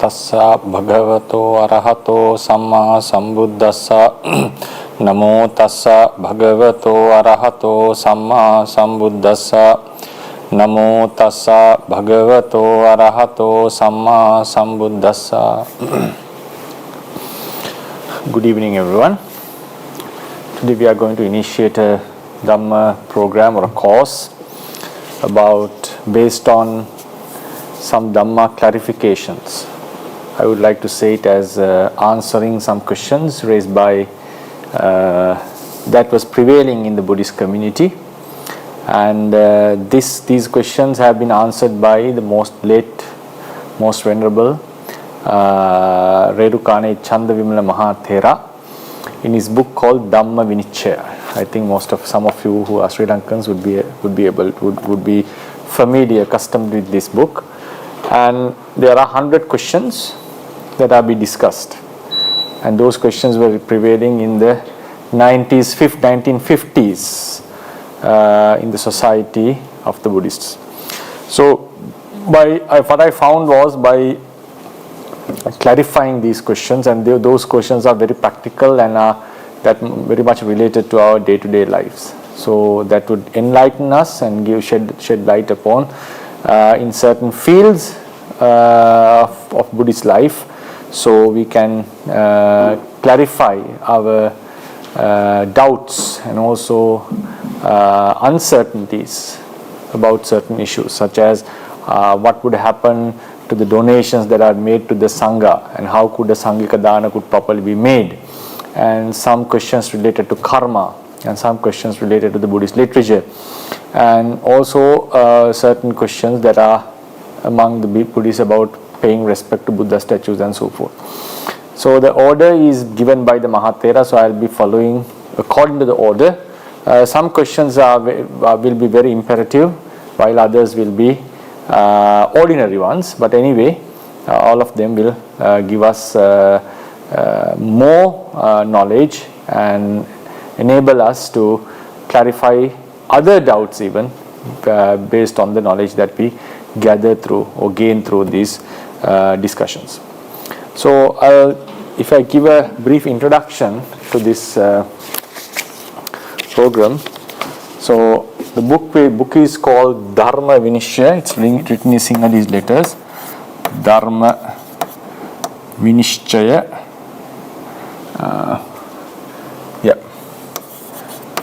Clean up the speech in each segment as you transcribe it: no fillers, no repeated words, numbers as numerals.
tassa bhagavato arahato samma sambuddhassa. Namo tassa bhagavato arahato samma sambuddhassa. Namo tassa bhagavato arahato samma sambuddhassa. Good evening, everyone. Today we are going to initiate a Dhamma program or a course based on some Dhamma clarifications. I would like to say it as answering some questions raised by that was prevailing in the Buddhist community, and these questions have been answered by the most Venerable Renukane Chamdavimala Thero in his book called Dhamma Vinicchaya. I think some of you who are Sri Lankans would be familiar, accustomed with this book. And there are 100 questions that are being discussed, and those questions were prevailing in the 1950s in the society of the Buddhists. So what I found was by clarifying these questions, and those questions are very practical and are that very much related to our day-to-day lives. So that would enlighten us and shed light upon in certain fields of Buddhist life, so we can clarify our doubts and also uncertainties about certain issues, such as what would happen to the donations that are made to the Sangha, and how could the Sangika Dana could properly be made, and some questions related to karma, and some questions related to the Buddhist literature, and also certain questions that are among the Buddhists about paying respect to Buddha statues and so forth. So the order is given by the Mahathera, so I will be following according to the order. Some questions will be very imperative, while others will be ordinary ones, but anyway all of them will give us more knowledge and enable us to clarify other doubts even based on the knowledge that we gather through or gain through these discussions. So if I give a brief introduction to this program, so the book is called Dhamma Vinicchaya. It's written in Sinhalese letters, Dhamma Vinicchaya.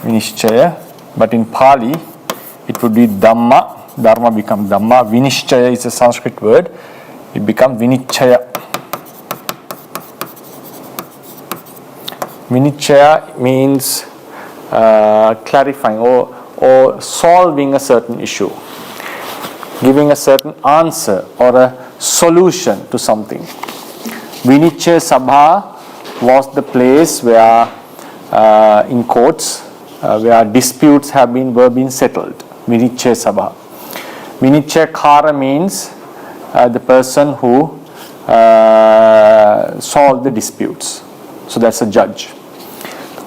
Vinicchaya, but in Pali it would be Dhamma. Dharma becomes Dhamma. Vinicchaya is a Sanskrit word. It becomes Vinicchaya. Vinicchaya means clarifying or solving a certain issue, giving a certain answer or a solution to something. Vinicchaya Sabha was the place where in courts where disputes were being settled. Vinicchaya Sabha. Vinicchaya Kara means the person who solved the disputes. So that's a judge.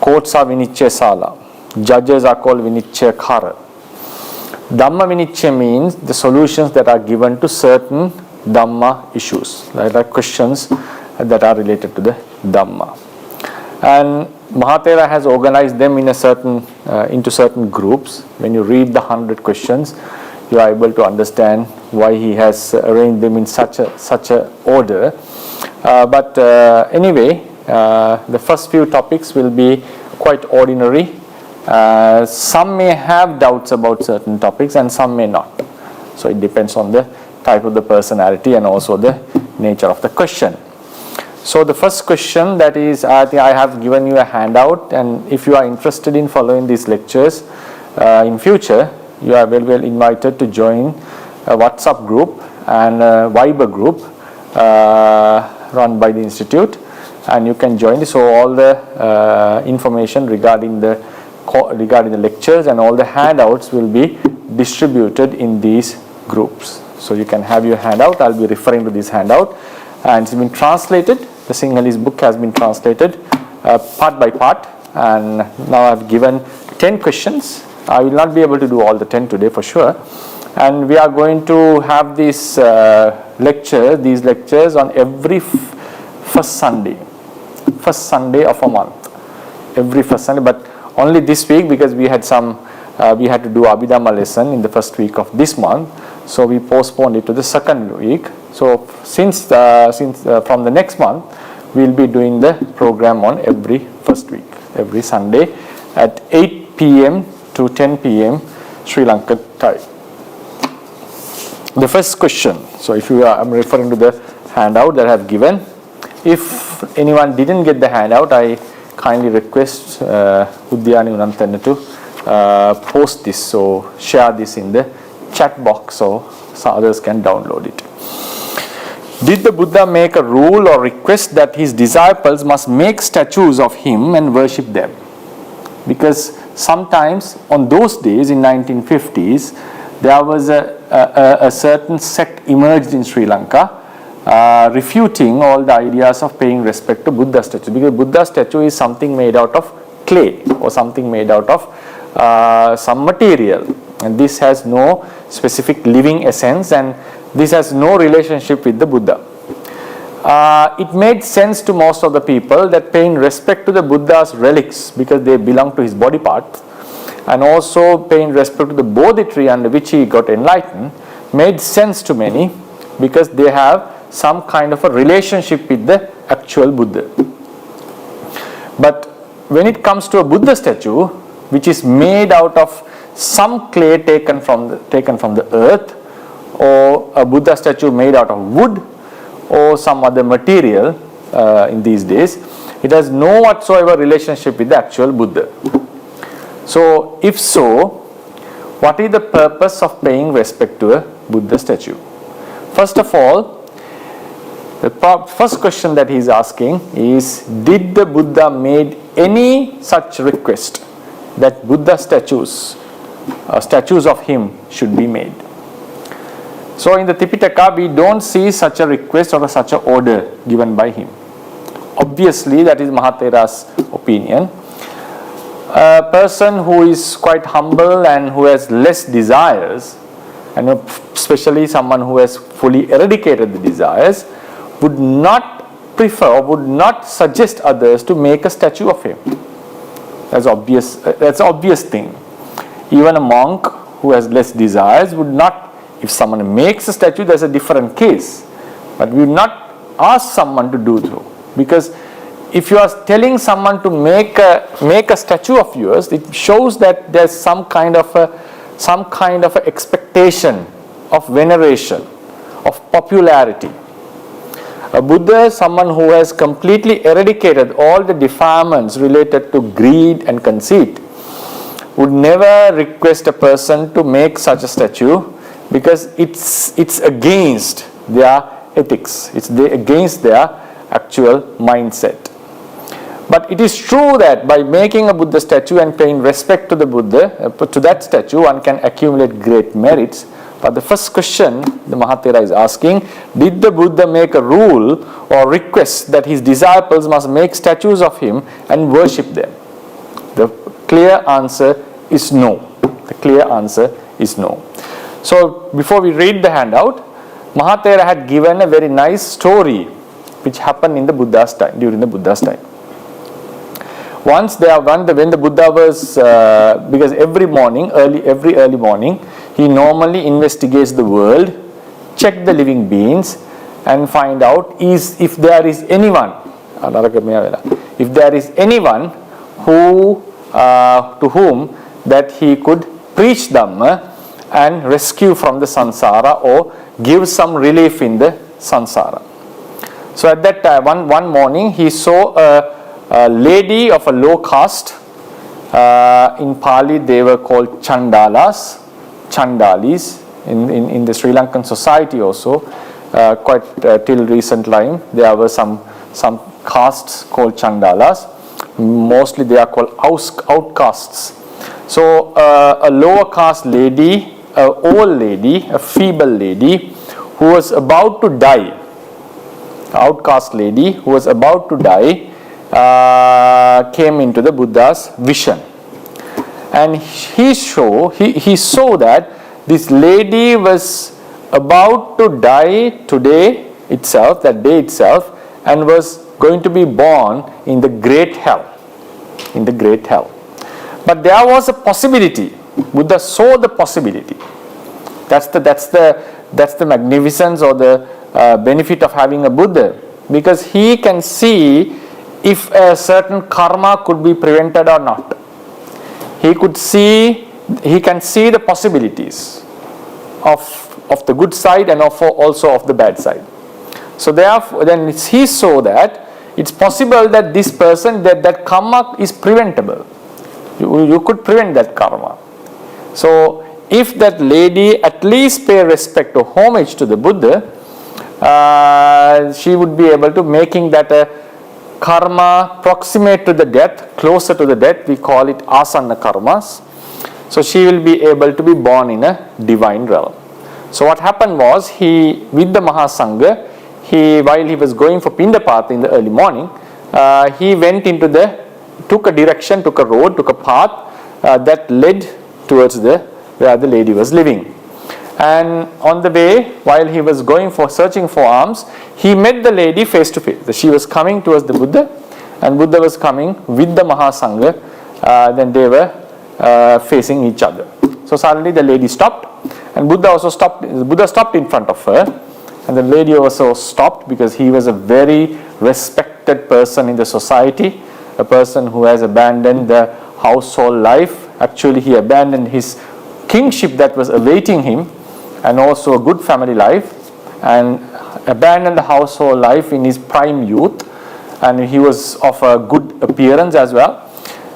Courts are Vinicchaya Sala. Judges are called Vinicchaya Kara. Dhamma Vinicchaya means the solutions that are given to certain Dhamma issues, like questions that are related to the Dhamma. And Mahathera has organized them in into certain groups. When you read the 100 questions, you are able to understand why he has arranged them in such a order. But anyway, the first few topics will be quite ordinary. Some may have doubts about certain topics and some may not. So it depends on the type of the personality and also the nature of the question. So the first question, that is, I have given you a handout, and if you are interested in following these lectures in future, you are very well invited to join a WhatsApp group and a Viber group run by the Institute, and you can join this. So all the information regarding the lectures and all the handouts will be distributed in these groups. So you can have your handout. I'll be referring to this handout, and it's been translated. The Sinhalese book has been translated part by part, and now I've given 10 questions. I will not be able to do all the 10 today for sure, And we are going to have these lectures on every first Sunday of a month. Every first Sunday, but only this week because we had we had to do Abhidhamma lesson in the first week of this month, so we postponed it to the second week. So since from the next month, we'll be doing the program on every first week, every Sunday at 8 p.m. to 10 p.m. Sri Lankan time. The first question, so if you are, I'm referring to the handout that I have given. If anyone didn't get the handout, I kindly request Uddiyani Unantana to post this, so share this in the chat box so others can download it. Did the Buddha make a rule or request that his disciples must make statues of him and worship them? Because sometimes on those days in 1950s, there was a certain sect emerged in Sri Lanka refuting all the ideas of paying respect to Buddha statue, because Buddha statue is something made out of clay or something made out of some material, and this has no specific living essence, and this has no relationship with the Buddha. It made sense to most of the people that paying respect to the Buddha's relics, because they belong to his body parts, and also paying respect to the Bodhi tree under which he got enlightened, made sense to many because they have some kind of a relationship with the actual Buddha. But when it comes to a Buddha statue, which is made out of some clay taken from the earth, or a Buddha statue made out of wood or some other material in these days, it has no whatsoever relationship with the actual Buddha. So if so, what is the purpose of paying respect to a Buddha statue? First of all, the first question that he is asking is, did the Buddha made any such request that Buddha statues of him should be made? So in the Tipitaka, we don't see such a request or such an order given by him. Obviously, that is Mahathera's opinion. A person who is quite humble and who has less desires, and especially someone who has fully eradicated the desires, would not prefer or would not suggest others to make a statue of him. That's obvious. That's an obvious thing. Even a monk who has less desires would not. If someone makes a statue, there's a different case. But we would not ask someone to do so, because if you are telling someone to make a statue of yours, it shows that there's some kind of a expectation of veneration, of popularity. A Buddha, someone who has completely eradicated all the defilements related to greed and conceit, would never request a person to make such a statue, because it's against their ethics, it's against their actual mindset. But it is true that by making a Buddha statue and paying respect to the Buddha, to that statue, one can accumulate great merits. But the first question the Mahathera is asking, did the Buddha make a rule or request that his disciples must make statues of him and worship them? The clear answer is no. The clear answer is no. So before we read the handout, Mahathera had given a very nice story which happened in the Buddha's time, during the Buddha's time. Once when the Buddha was, because every early morning, he normally investigates the world, check the living beings, and find out if there is anyone who to whom that he could preach Dhamma and rescue from the samsara or give some relief in the samsara. So at that time, one morning, he saw a lady of a low caste. In Pali, they were called Chandalis. In the Sri Lankan society also, quite till recent time, there were some castes called Chandalas. Mostly they are called outcasts. So a lower caste lady, an old lady, a feeble lady who was about to die, outcast lady who was about to die, came into the Buddha's vision, and he saw that this lady was about to die today itself, that day itself, and was going to be born in the great hell. In the great hell. But there was a possibility. Buddha saw the possibility. That's the magnificence or the benefit of having a Buddha, because he can see if a certain karma could be prevented or not. He can see the possibilities of the good side and also of the bad side. So therefore, then he saw that it's possible that this person, that karma is preventable. You could prevent that karma. So if that lady at least pay respect or homage to the Buddha, she would be able to making that a karma proximate to the death, closer to the death. We call it asanna karmas. So she will be able to be born in a divine realm. So what happened was, with the Mahasangha, while he was going for Pindapata in the early morning, he went took a direction, took a road, took a path that led towards where the lady was living. And on the way, while he was searching for alms, he met the lady face to face. She was coming towards the Buddha, and Buddha was coming with the Mahasangha. Then they were facing each other. So suddenly the lady stopped, and Buddha also stopped. Buddha stopped in front of her, and the lady also stopped, because he was a very respected person in the society, a person who has abandoned the household life. Actually, he abandoned his kingship that was awaiting him, and also a good family life, and abandoned the household life in his prime youth, and he was of a good appearance as well.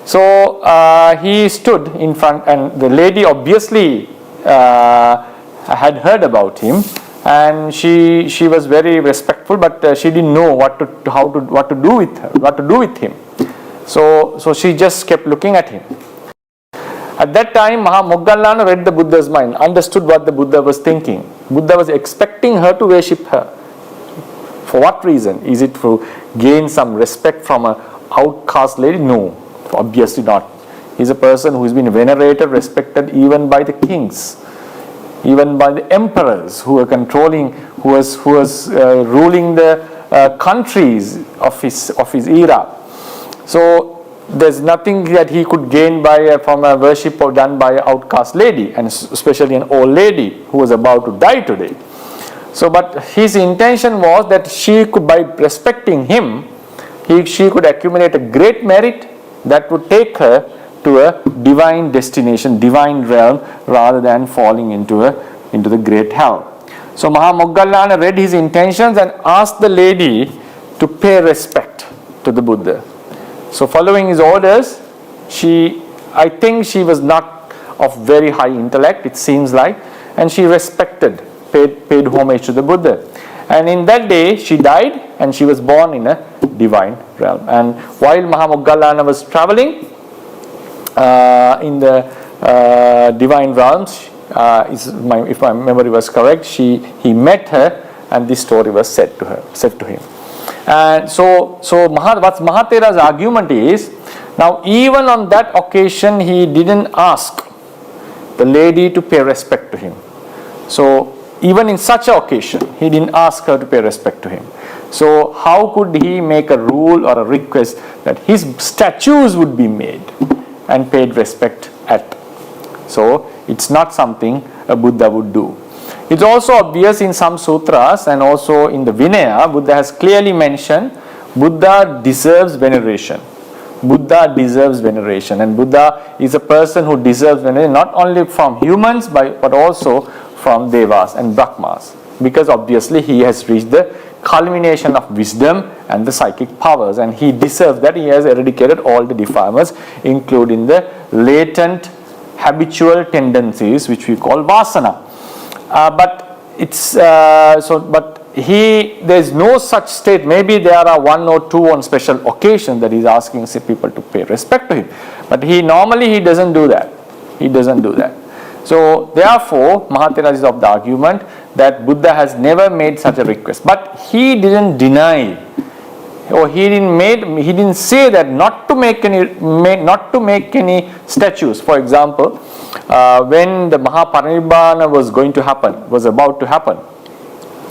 So he stood in front, and the lady obviously had heard about him, and she was very respectful, but she didn't know what to do with him. So she just kept looking at him. At that time, Moggallana read the Buddha's mind, understood what the Buddha was thinking. Buddha was expecting her to worship her. For what reason? Is it to gain some respect from an outcast lady? No, obviously not. He's a person who has been venerated, respected even by the kings, even by the emperors who were controlling, who was ruling the countries of his era. So there's nothing that he could gain from a worship or done by an outcast lady, and especially an old lady who was about to die today. So, but his intention was that she could, by respecting him, she could accumulate a great merit that would take her to a divine destination, divine realm, rather than falling into the great hell. So Moggallana read his intentions and asked the lady to pay respect to the Buddha. So following his orders, I think she was not of very high intellect, it seems like, and she paid homage to the Buddha. And in that day, she died, and she was born in a divine realm. And while Moggallana was traveling in the divine realms, if my memory was correct, he met her, and this story was said to him. And so what Mahathera's argument is, now even on that occasion, he didn't ask the lady to pay respect to him. So even in such an occasion, he didn't ask her to pay respect to him. So how could he make a rule or a request that his statues would be made and paid respect at? So it's not something a Buddha would do. It's also obvious in some sutras and also in the Vinaya, Buddha has clearly mentioned Buddha deserves veneration. Buddha deserves veneration, and Buddha is a person who deserves veneration not only from humans but also from devas and brahmas, because obviously he has reached the culmination of wisdom and the psychic powers, and he deserves that. He has eradicated all the defilements, including the latent habitual tendencies which we call vasana. There is no such state. Maybe there are one or two on special occasions that he's asking people to pay respect to him, but he doesn't do that. So therefore, Mahathera is of the argument that Buddha has never made such a request, but he didn't deny or he didn't say that not to make any statues. For example, when the Mahaparinibbana was about to happen,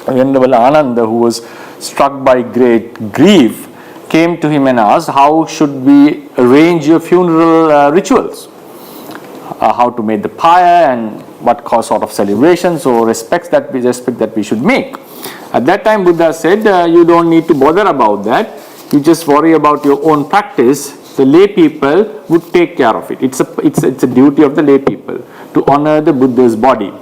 Venerable Ananda, who was struck by great grief, came to him and asked, how should we arrange your funeral rituals? How to make the pyre and what sort of celebrations or respect that we should make. At that time, Buddha said, you don't need to bother about that. You just worry about your own practice. The lay people would take care of it. It's a duty of the lay people to honor the Buddha's body.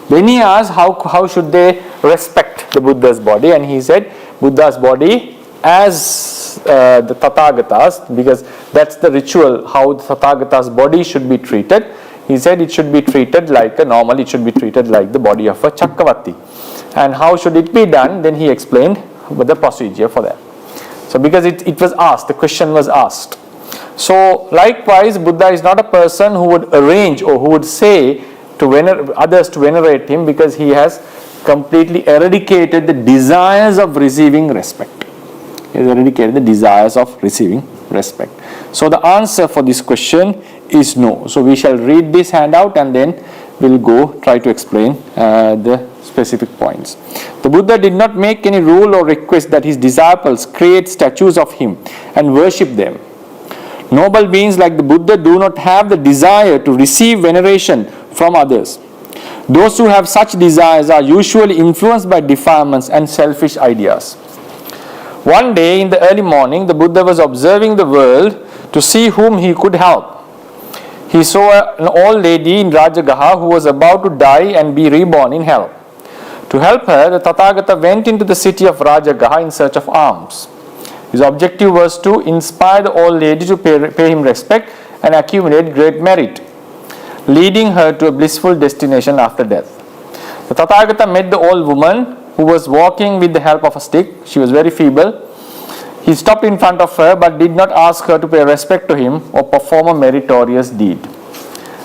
Then he asked, how should they respect the Buddha's body? And he said, Buddha's body as the Tathagatas, because that's the ritual, how the Tathagata's body should be treated. He said it should be treated like it should be treated like the body of a Chakravarti. And how should it be done? Then he explained the procedure for that. So because it was asked, the question was asked. So likewise, Buddha is not a person who would arrange or who would say to others to venerate him, because he has completely eradicated the desires of receiving respect. He has eradicated the desires of receiving respect. So the answer for this question is no. So we shall read this handout and then we'll go try to explain the specific points. The Buddha did not make any rule or request that his disciples create statues of him and worship them. Noble beings like the Buddha do not have the desire to receive veneration from others. Those who have such desires are usually influenced by defilements and selfish ideas. One day in the early morning, the Buddha was observing the world to see whom he could help. He saw an old lady in Rajagaha who was about to die and be reborn in hell. To help her, the Tathagata went into the city of Rajagaha in search of alms. His objective was to inspire the old lady to pay him respect and accumulate great merit, leading her to a blissful destination after death. The Tathagata met the old woman who was walking with the help of a stick. She was very feeble. He stopped in front of her but did not ask her to pay respect to him or perform a meritorious deed.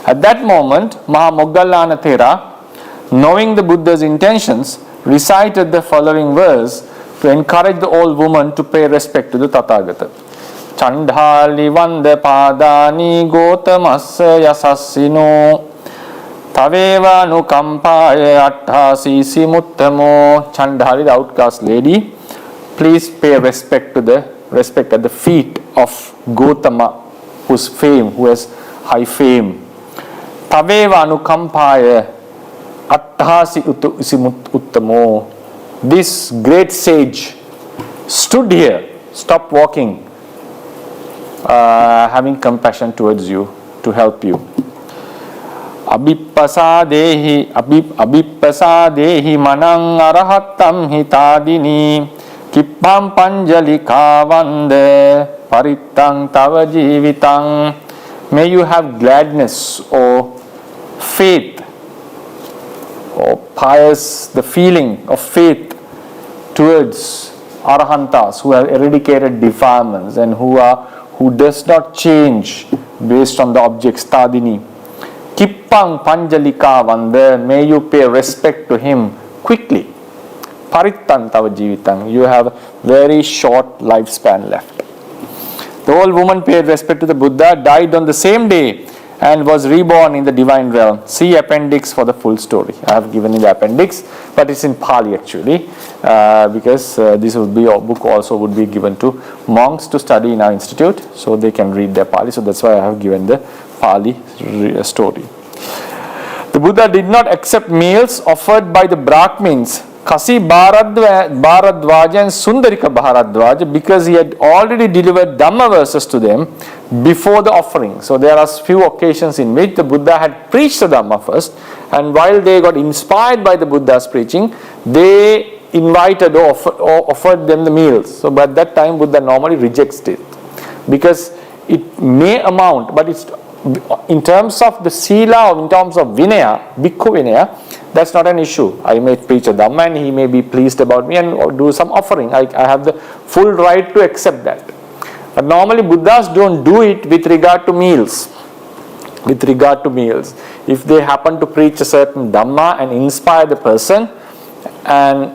At that moment, Mahamoggallana Thera, knowing the Buddha's intentions, recited the following verse to encourage the old woman to pay respect to the Tathagata. Chandhali vande padani gotamasya yasassino taveva nukampaya atthasi muttamo. Chandhali, the outcast lady, please pay respect at the feet of Gotama, who has high fame. Taveva anukampaya atthasi uttamo. This great sage stood here, stopped walking, having compassion towards you, to help you. Abhippasadehi manang arahattam hitadini kippam panjalika vande parittang tava jivitang. May you have gladness or faith or pious, the feeling of faith towards arahantas who have eradicated defilements and who does not change based on the objects tadini. Kippang panjalika vande, may you pay respect to him quickly. Parittan tava jivitang, you have very short lifespan left. The old woman paid respect to the Buddha, died on the same day, and was reborn in the divine realm. See appendix for the full story. I have given in the appendix, but it's in Pali actually, because this would be a book also would be given to monks to study in our institute, so they can read their Pali. So that's why I have given the Pali story. The Buddha did not accept meals offered by the Brahmins, Kasi Bharadwaja and Sundarika Bharadwaja, because he had already delivered Dhamma verses to them before the offering. So there are few occasions in which the Buddha had preached the Dhamma first, and while they got inspired by the Buddha's preaching, they invited or offered them the meals. So by that time Buddha normally rejects it, because it may amount, but it's in terms of the sila or in terms of vinaya, bhikkhu vinaya, that's not an issue. I may preach a Dhamma and he may be pleased about me and do some offering. I have the full right to accept that. But normally Buddhas don't do it with regard to meals. With regard to meals, if they happen to preach a certain Dhamma and inspire the person, and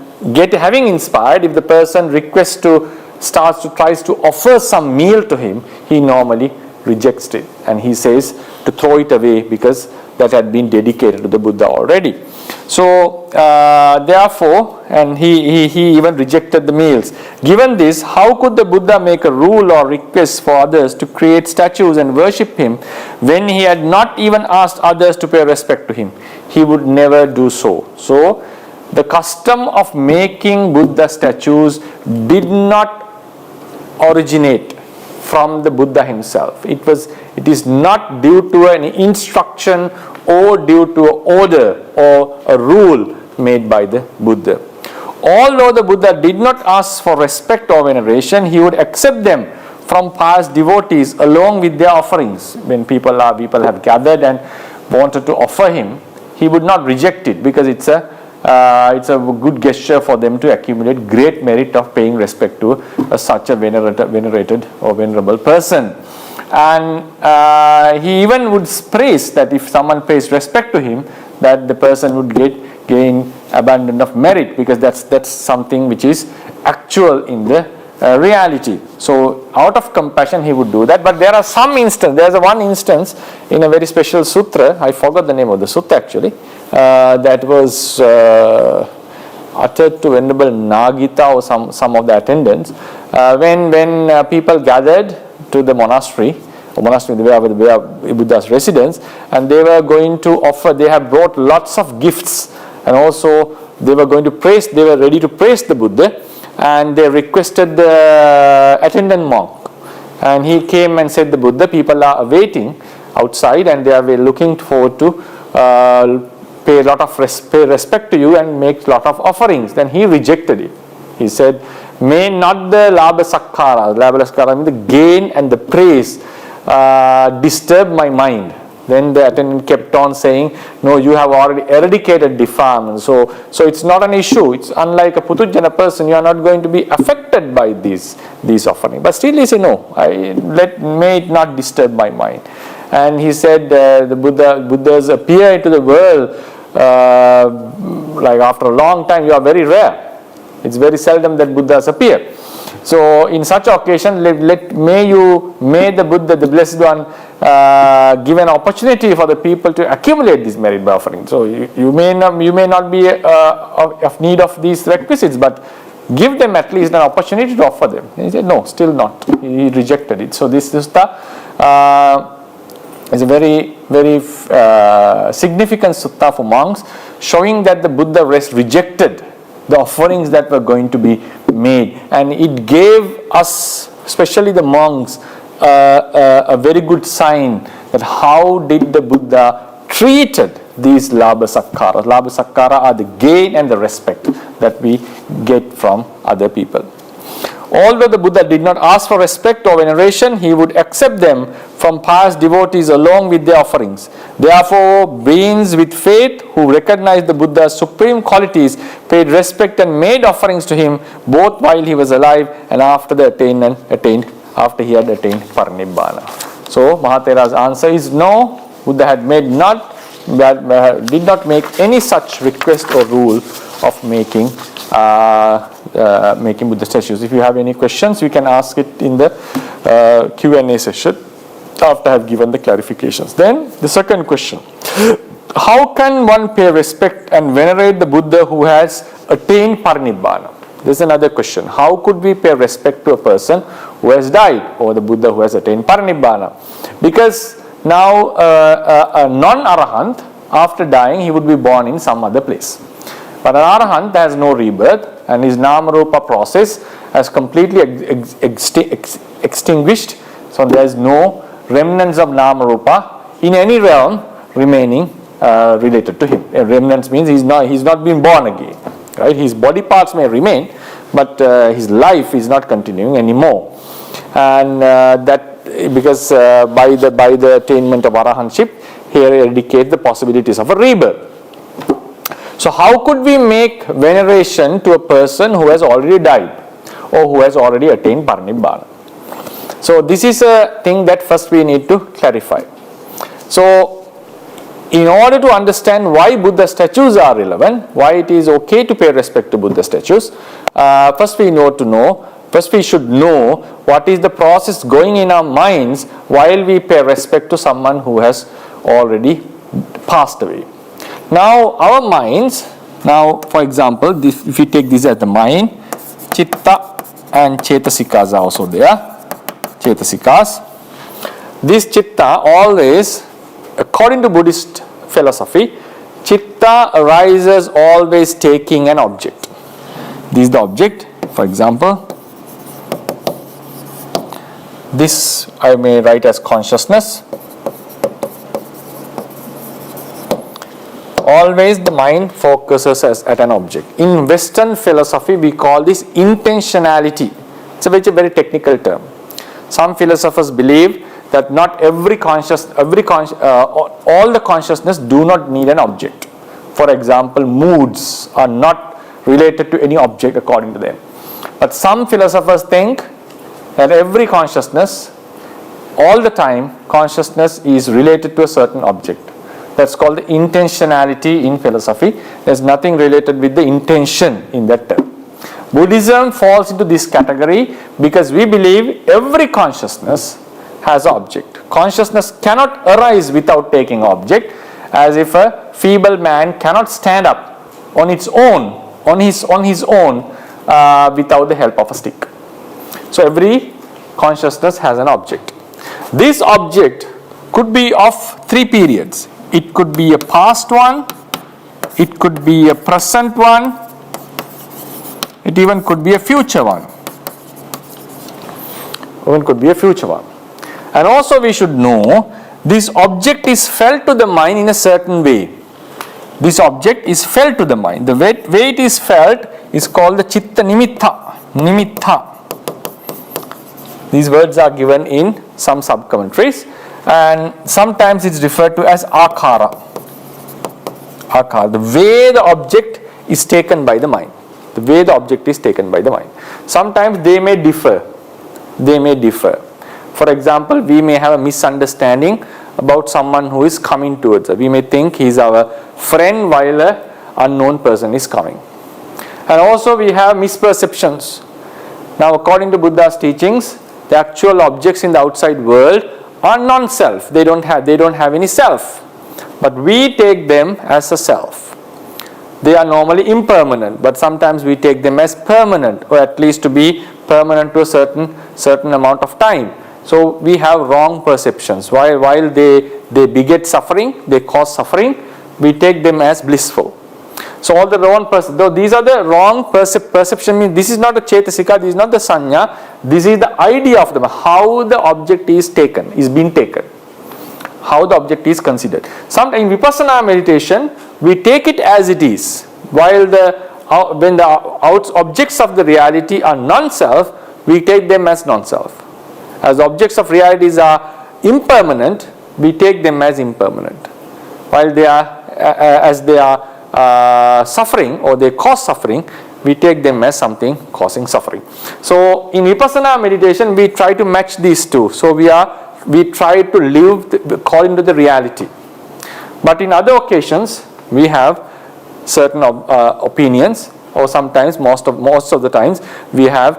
having inspired, if the person requests to tries to offer some meal to him, he normally rejects it, and he says to throw it away because that had been dedicated to the Buddha already. So therefore, and he even rejected the meals. Given this, how could the Buddha make a rule or request for others to create statues and worship him when he had not even asked others to pay respect to him? He would never do so. So the custom of making Buddha statues did not originate from the Buddha himself. It is not due to an instruction or due to an order or a rule made by the Buddha. Although the Buddha did not ask for respect or veneration, he would accept them from past devotees along with their offerings. When people have gathered and wanted to offer him, he would not reject it because it's a good gesture for them to accumulate great merit of paying respect to such a venerated or venerable person. And he even would praise that if someone pays respect to him, that the person would gain abundance of merit, because that's something which is actual in the reality. So out of compassion he would do that. But there are some instances. There's one instance in a very special sutra, I forgot the name of the sutta actually, that was uttered to Venerable Nagita or some of the attendants, when people gathered to the monastery where Buddha's residence, and they were going to offer, they have brought lots of gifts, and also they were ready to praise the Buddha, and they requested the attendant monk, and he came and said, the Buddha, people are awaiting outside and they are looking forward to pay respect to you and make lot of offerings. Then he rejected it. He said, may not the labha sakkara means the gain and the praise disturb my mind. Then the attendant kept on saying, no, you have already eradicated defilement, so it's not an issue. It's unlike a putujjana person, you are not going to be affected by these offerings. But still he said, no, may it not disturb my mind. And he said, the Buddhas appear into the world like after a long time. You are very rare. It's very seldom that Buddhas appear. So in such occasion, may the Buddha, the Blessed One, give an opportunity for the people to accumulate this merit by offering. So you may not be of need of these requisites, but give them at least an opportunity to offer them. And he said, no, still not. He rejected it. So this sutta is a very, very significant sutta for monks, showing that the Buddha rejected the offerings that were going to be made, and it gave us, especially the monks, a very good sign that how did the Buddha treated these labha sakkara. Labha sakkara are the gain and the respect that we get from other people. Although the Buddha did not ask for respect or veneration, he would accept them from past devotees along with their offerings. Therefore, beings with faith who recognized the Buddha's supreme qualities paid respect and made offerings to him both while he was alive and after he had attained parinibbana. So Mahathera's answer is no. Buddha did not make any such request or rule of making Buddha statues. If you have any questions, you can ask it in the Q&A session after I have given the clarifications. Then the second question: how can one pay respect and venerate the Buddha who has attained parinibbana? This is another question. How could we pay respect to a person who has died, or the Buddha who has attained parinibbana? Because now a non-arahant, after dying, he would be born in some other place. But an arahant has no rebirth, and his nama-rupa process has completely extinguished. So there is no remnants of nama-rupa in any realm remaining related to him. Remnants means he's not been born again. Right? His body parts may remain, but his life is not continuing anymore. And that because by the attainment of arahantship, here indicate the possibilities of a rebirth. So how could we make veneration to a person who has already died or who has already attained parinibbana? So this is a thing that first we need to clarify. So in order to understand why Buddha statues are relevant, why it is okay to pay respect to Buddha statues, first we need to know First we should know what is the process going in our minds while we pay respect to someone who has already passed away. Now our minds, now for example, this, if you take this as the mind, Chitta and Chetasikas are also there. Chetasikas. This Chitta always, according to Buddhist philosophy, Chitta arises always taking an object. This is the object, for example. This I may write as consciousness. Always the mind focuses at an object. In Western philosophy, we call this intentionality. It's a very technical term. Some philosophers believe that not all the consciousness do not need an object. For example, moods are not related to any object according to them. But some philosophers think that every consciousness, all the time, consciousness is related to a certain object. That's called the intentionality in philosophy. There's nothing related with the intention in that term. Buddhism falls into this category because we believe every consciousness has an object. Consciousness cannot arise without taking object, as if a feeble man cannot stand up on its own, on his own, without the help of a stick. So every consciousness has an object. This object could be of three periods. It could be a past one, it could be a present one, it even could be a future one. And also we should know this object is felt to the mind in a certain way. This object is felt to the mind. The way it is felt is called the chitta nimitta. These words are given in some sub-commentaries, and sometimes it's referred to as akara. The way the object is taken by the mind. Sometimes they may differ. For example, we may have a misunderstanding about someone who is coming towards us. We may think he is our friend while an unknown person is coming. And also we have misperceptions. Now according to Buddha's teachings, the actual objects in the outside world are non-self. They don't have any self. But we take them as a self. They are normally impermanent, but sometimes we take them as permanent, or at least to be permanent to a certain amount of time. So we have wrong perceptions. While they beget suffering, they cause suffering, we take them as blissful. So all the wrong these are the wrong perception. Means this is not a chetasika, this is not the sanya, this is the idea of them, how the object is being taken, how the object is considered. Sometimes in vipassana meditation, we take it as it is, while when the objects of the reality are non-self, we take them as non-self. As objects of realities are impermanent, we take them as impermanent. While they are suffering, or they cause suffering, we take them as something causing suffering. So in vipassana meditation, we try to match these two. So we try to live according to the reality. But in other occasions, we have certain opinions, or sometimes most of the times we have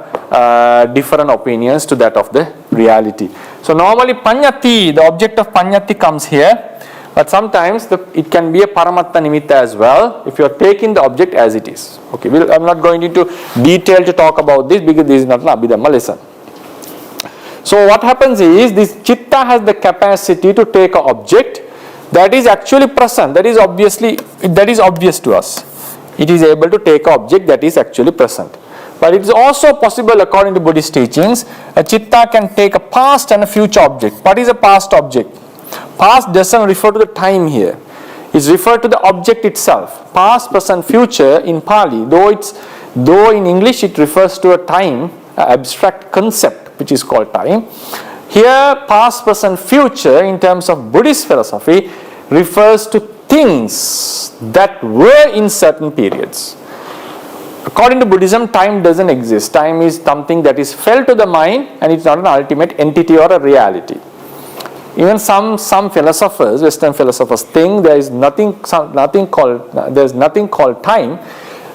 different opinions to that of the reality. So normally panyati, the object of panyati comes here, but sometimes it can be a paramatta nimitta as well if you are taking the object as it is. Okay, I'm not going into detail to talk about this because this is not an Abhidhamma lesson. So what happens is this chitta has the capacity to take an object that is actually present, that is obvious to us. It is able to take an object that is actually present. But it is also possible, according to Buddhist teachings, a chitta can take a past and a future object. What is a past object? Past doesn't refer to the time here. It's referred to the object itself. Past, present, future in Pali, though in English it refers to a time, an abstract concept which is called time. Here, past, present, future in terms of Buddhist philosophy refers to things that were in certain periods. According to Buddhism, time doesn't exist. Time is something that is felt to the mind, and it's not an ultimate entity or a reality. Even some philosophers, Western philosophers, think there is nothing called time.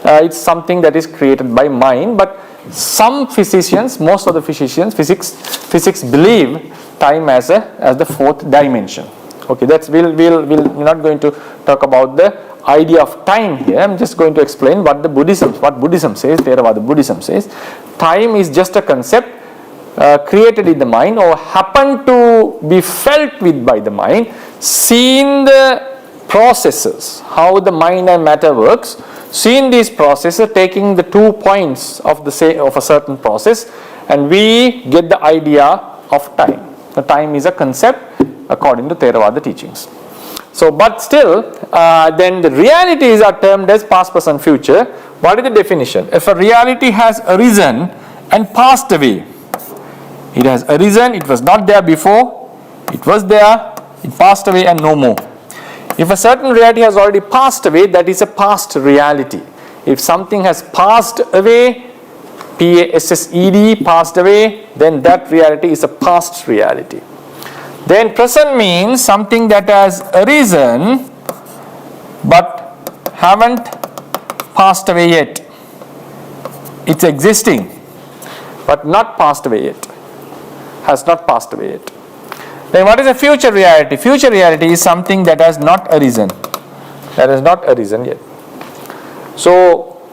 It's something that is created by mind, but some physicians, most of the physicians, physics believe time as the fourth dimension. Okay, that's we're not going to talk about the idea of time here. I'm just going to explain what Buddhism says, Theravada Buddhism says. Time is just a concept created in the mind or happen to be felt with by the mind, seeing the processes, how the mind and matter works, seeing these processes, taking the 2 points of a certain process, and we get the idea of time. The time is a concept according to Theravada teachings. So, but still, then the realities are termed as past, present, future. What is the definition? If a reality has arisen and passed away, it has arisen, it was not there before, it was there, it passed away and no more. If a certain reality has already passed away, that is a past reality. If something has passed away, P-A-S-S-E-D, passed away, then that reality is a past reality. Then present means something that has arisen but haven't passed away yet. It's existing but not passed away yet. Has not passed away yet. Then what is a future reality? Future reality is something that has not arisen. That has not arisen yet. So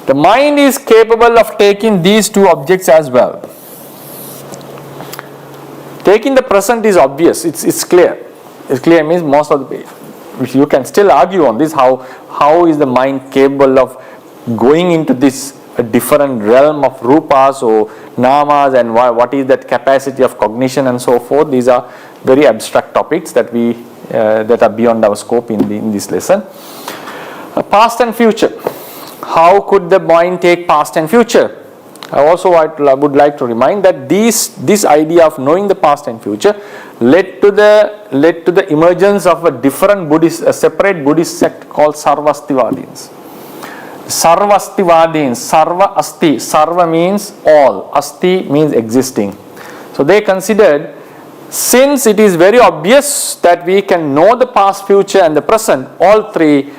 the mind is capable of taking these two objects as well. Taking the present is obvious, it's clear. It's clear means most of the, you can still argue on this, how is the mind capable of going into this a different realm of rupas or namas, and what is that capacity of cognition and so forth. These are very abstract topics that that are beyond our scope in this lesson. Past and future. How could the mind take past and future? I also would like to remind that this idea of knowing the past and future led to the emergence of a separate Buddhist sect called Sarvastivadins. Sarvastivadins, Sarva Asti, Sarva means all, Asti means existing. So they considered, since it is very obvious that we can know the past, future and the present, all three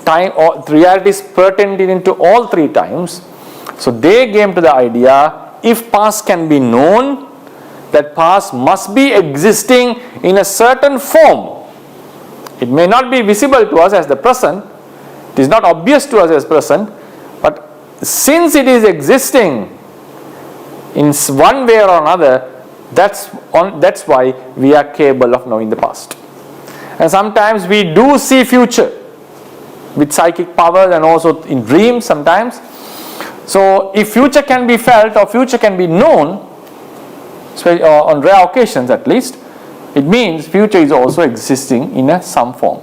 realities pertaining to all three times, so they came to the idea, if past can be known, that past must be existing in a certain form. It may not be visible to us as the present, it is not obvious to us as present, but since it is existing in one way or another, that's why we are capable of knowing the past. And sometimes we do see future with psychic powers and also in dreams sometimes. So if future can be felt or future can be known, on rare occasions at least, it means future is also existing in some form.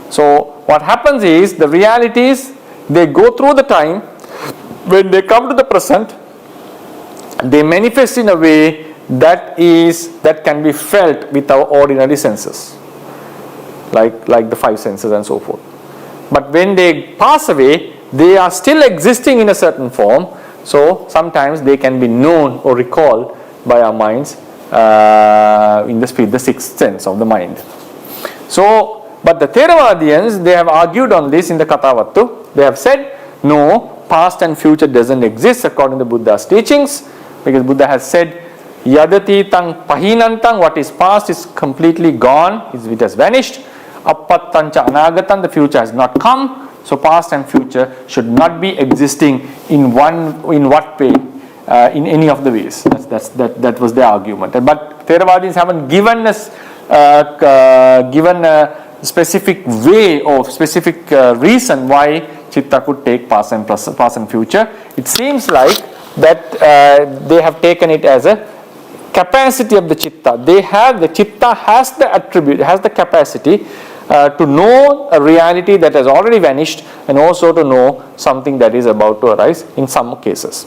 So what happens is, the realities, they go through the time, when they come to the present, they manifest in a way that can be felt with our ordinary senses, like the five senses and so forth. But when they pass away, they are still existing in a certain form, so sometimes they can be known or recalled by our minds in the sixth sense of the mind. So, but the Theravadians, they have argued on this in the Kathavattu. They have said, no, past and future doesn't exist according to Buddha's teachings, because Buddha has said, Yadatitang pahinantang, what is past is completely gone, it has vanished. Appattancha anagatan, the future has not come. So past and future should not be existing in what way? In any of the ways. That was their argument. But Theravadins haven't given us a specific way or specific reason why Chitta could take past and future. It seems like that they have taken it as a capacity of the Chitta. The Chitta has the attribute, has the capacity to know a reality that has already vanished, and also to know something that is about to arise in some cases.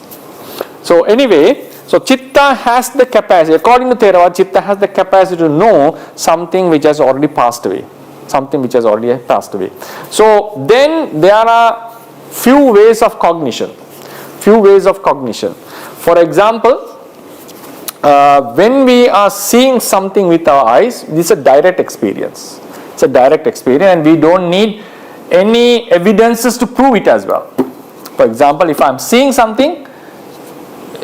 So anyway, so Chitta has the capacity, according to Theravada, Chitta has the capacity to know something which has already passed away. Something which has already passed away. So then there are few ways of cognition. For example, when we are seeing something with our eyes, this is a direct experience. It's a direct experience, and we don't need any evidences to prove it as well. For example, if I'm seeing something,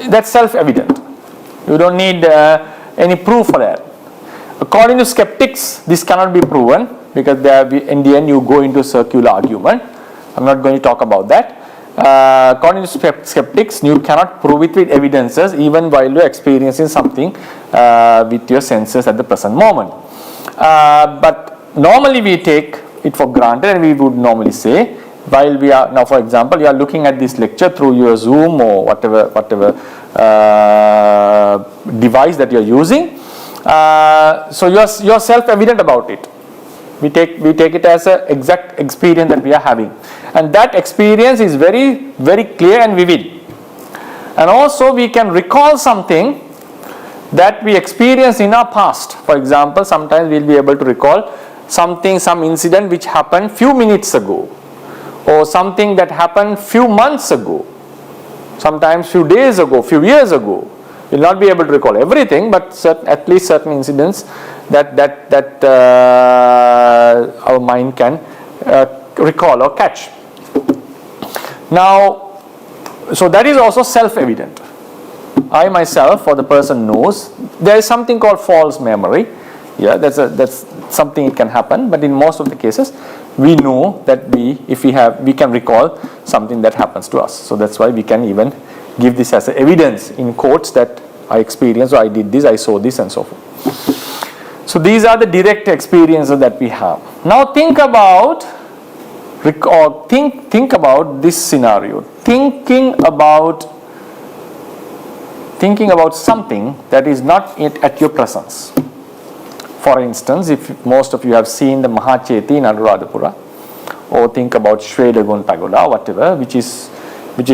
That's self-evident. You don't need any proof for that. According to skeptics, this cannot be proven because in the end you go into circular argument. I'm not going to talk about that. According to skeptics, you cannot prove it with evidences even while you're experiencing something with your senses at the present moment. But normally we take it for granted, and we would normally say, while we are now, for example, you are looking at this lecture through your Zoom or whatever device that you are using, so you are self-evident about it. We take it as an exact experience that we are having, and that experience is very, very clear and vivid. And also we can recall something that we experienced in our past. For example, sometimes we will be able to recall some incident which happened few minutes ago, or something that happened few months ago, sometimes few days ago, few years ago. We will not be able to recall everything, but at least certain incidents that our mind can recall or catch. Now, so that is also self-evident. I myself, or the person, knows there is something called false memory. Yeah, that's something it can happen, but in most of the cases we know that we can recall something that happens to us. So that's why we can even give this as evidence in quotes that I experienced, or I did this, I saw this, and so forth. So these are the direct experiences that we have. Now think about this scenario. Thinking about something that is not at your presence. For instance, if most of you have seen the Mahacheti in Anuradhapura, or think about Shwedagon Pagoda, whatever, which is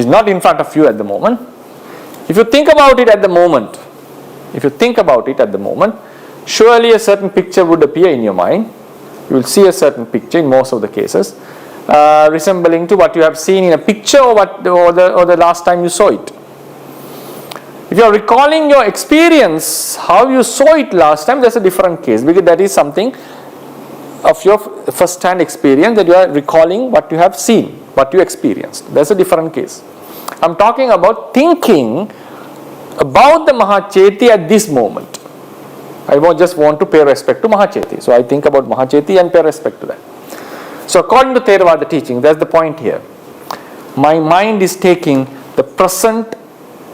not in front of you at the moment. If you think about it at the moment, surely a certain picture would appear in your mind. You will see a certain picture in most of the cases, resembling to what you have seen in a picture or the last time you saw it. If you are recalling your experience, how you saw it last time, that's a different case, because that is something of your first-hand experience, that you are recalling what you have seen, what you experienced. That's a different case. I'm talking about thinking about the Mahacheti at this moment. I just want to pay respect to Mahacheti. So I think about Mahacheti and pay respect to that. So according to Theravada teaching, that's the point here. My mind is taking the present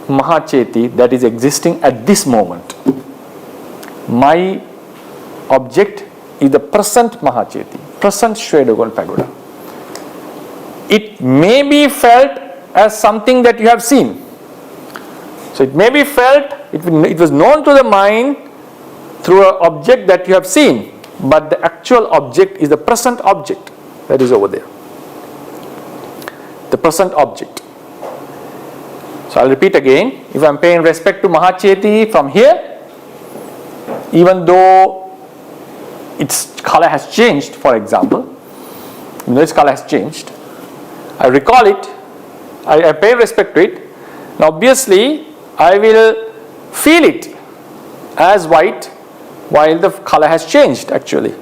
Mahacheti that is existing at this moment. My object is the present Mahacheti, present Shwedagon Pagoda. It may be felt as something that you have seen. So it may be felt, it was known to the mind through an object that you have seen, but the actual object is the present object that is over there. The present object. So I'll repeat again. If I'm paying respect to Mahacheti from here, even though its color has changed, for example, its color has changed, I recall it, I pay respect to it. Now obviously I will feel it as white while the color has changed actually.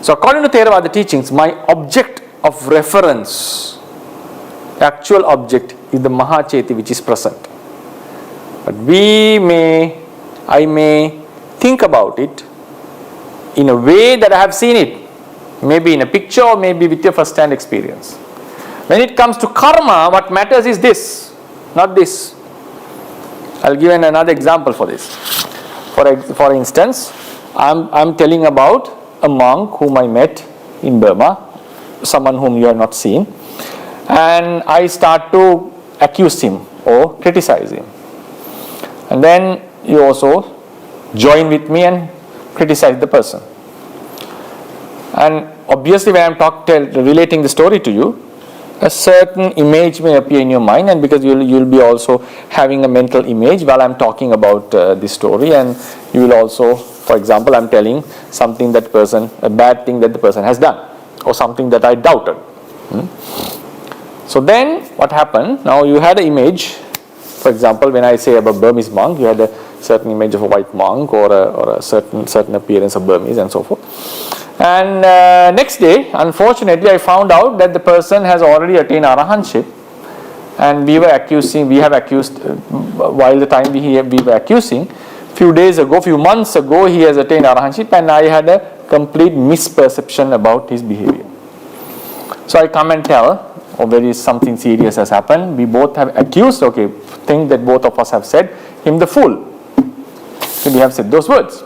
So according to Theravada teachings, my object of reference, actual object, is the Mahacheti which is present. But I may think about it in a way that I have seen it, maybe in a picture or maybe with your first-hand experience. When it comes to karma, what matters is this, not this. I'll give another example for this. For instance, I'm telling about a monk whom I met in Burma, someone whom you have not seen, and I start to accuse him or criticize him. And then you also join with me and criticize the person. And obviously when I'm relating the story to you, a certain image may appear in your mind, and because you'll be also having a mental image while I'm talking about this story, and you will also, for example, I'm telling something that person, a bad thing that the person has done, or something that I doubted. So then what happened? Now you had an image. For example, when I say about Burmese monk, you had a certain image of a white monk or a certain appearance of Burmese and so forth. And next day, unfortunately, I found out that the person has already attained arahantship, and we have accused, while the time we were accusing, few months ago, he has attained arahantship, and I had a complete misperception about his behavior. So I come and tell, there is something serious has happened. We both have accused, think that both of us have said him the fool. So we have said those words.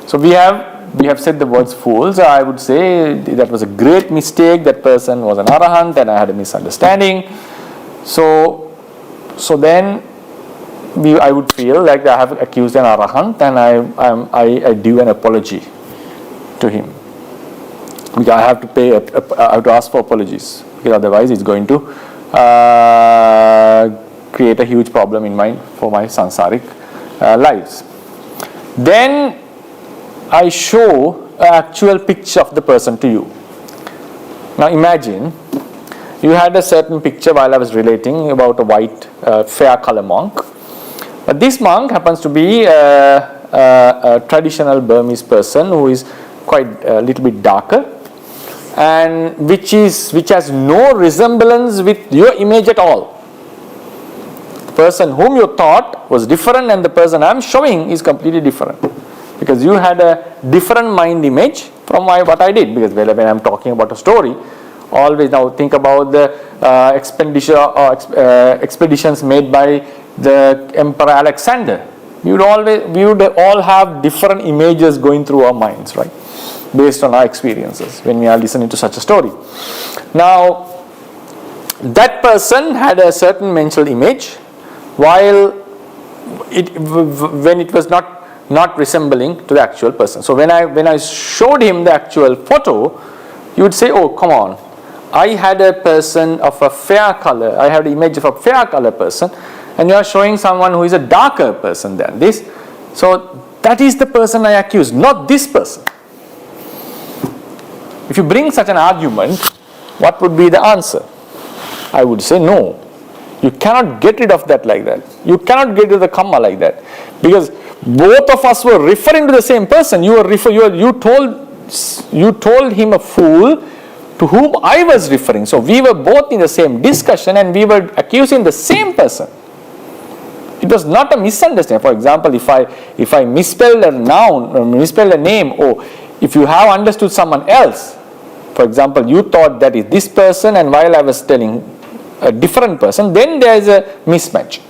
So we have said the words fool. So I would say that was a great mistake. That person was an arahant, and I had a misunderstanding. So then I would feel like I have accused an arahant, and I do an apology to him. I have to ask for apologies, because otherwise it's going to create a huge problem for my sansaric lives. Then I show an actual picture of the person to you. Now imagine you had a certain picture while I was relating about a white, fair color monk. But this monk happens to be a traditional Burmese person who is quite a little bit darker, and which has no resemblance with your image at all. The person whom you thought was different and the person I am showing is completely different, because you had a different mind image from what I did. Because when I am talking about a story, always now think about the expeditions made by the Emperor Alexander. We would all have different images going through our minds, right? Based on our experiences when we are listening to such a story. Now, that person had a certain mental image, while when it was not resembling to the actual person. So when I showed him the actual photo, you would say, "Oh, come on! I had a person of a fair color. I had the image of a fair color person, and you are showing someone who is a darker person than this. So that is the person I accused, not this person." If you bring such an argument, what would be the answer? I would say no. You cannot get rid of that like that. You cannot get rid of the karma like that, because both of us were referring to the same person. You told him a fool to whom I was referring. So we were both in the same discussion and we were accusing the same person. It was not a misunderstanding. For example, if I misspelled a noun or misspelled a name, or if you have understood someone else, for example, you thought that is this person, and while I was telling a different person, then there is a mismatch.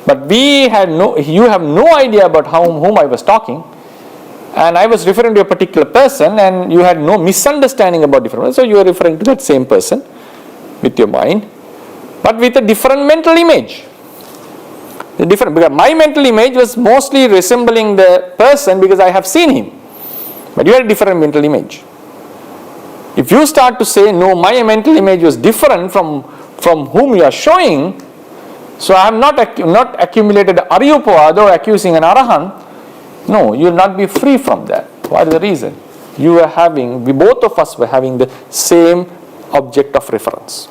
But you have no idea about whom I was talking, and I was referring to a particular person, and you had no misunderstanding about different person. So you are referring to that same person with your mind, but with a different mental image. Because my mental image was mostly resembling the person because I have seen him, but you had a different mental image. If you start to say, no, my mental image was different from whom you are showing, so I have not accumulated ariyopavada or accusing an arahant, no, you will not be free from that. What is the reason? We both of us were having the same object of reference.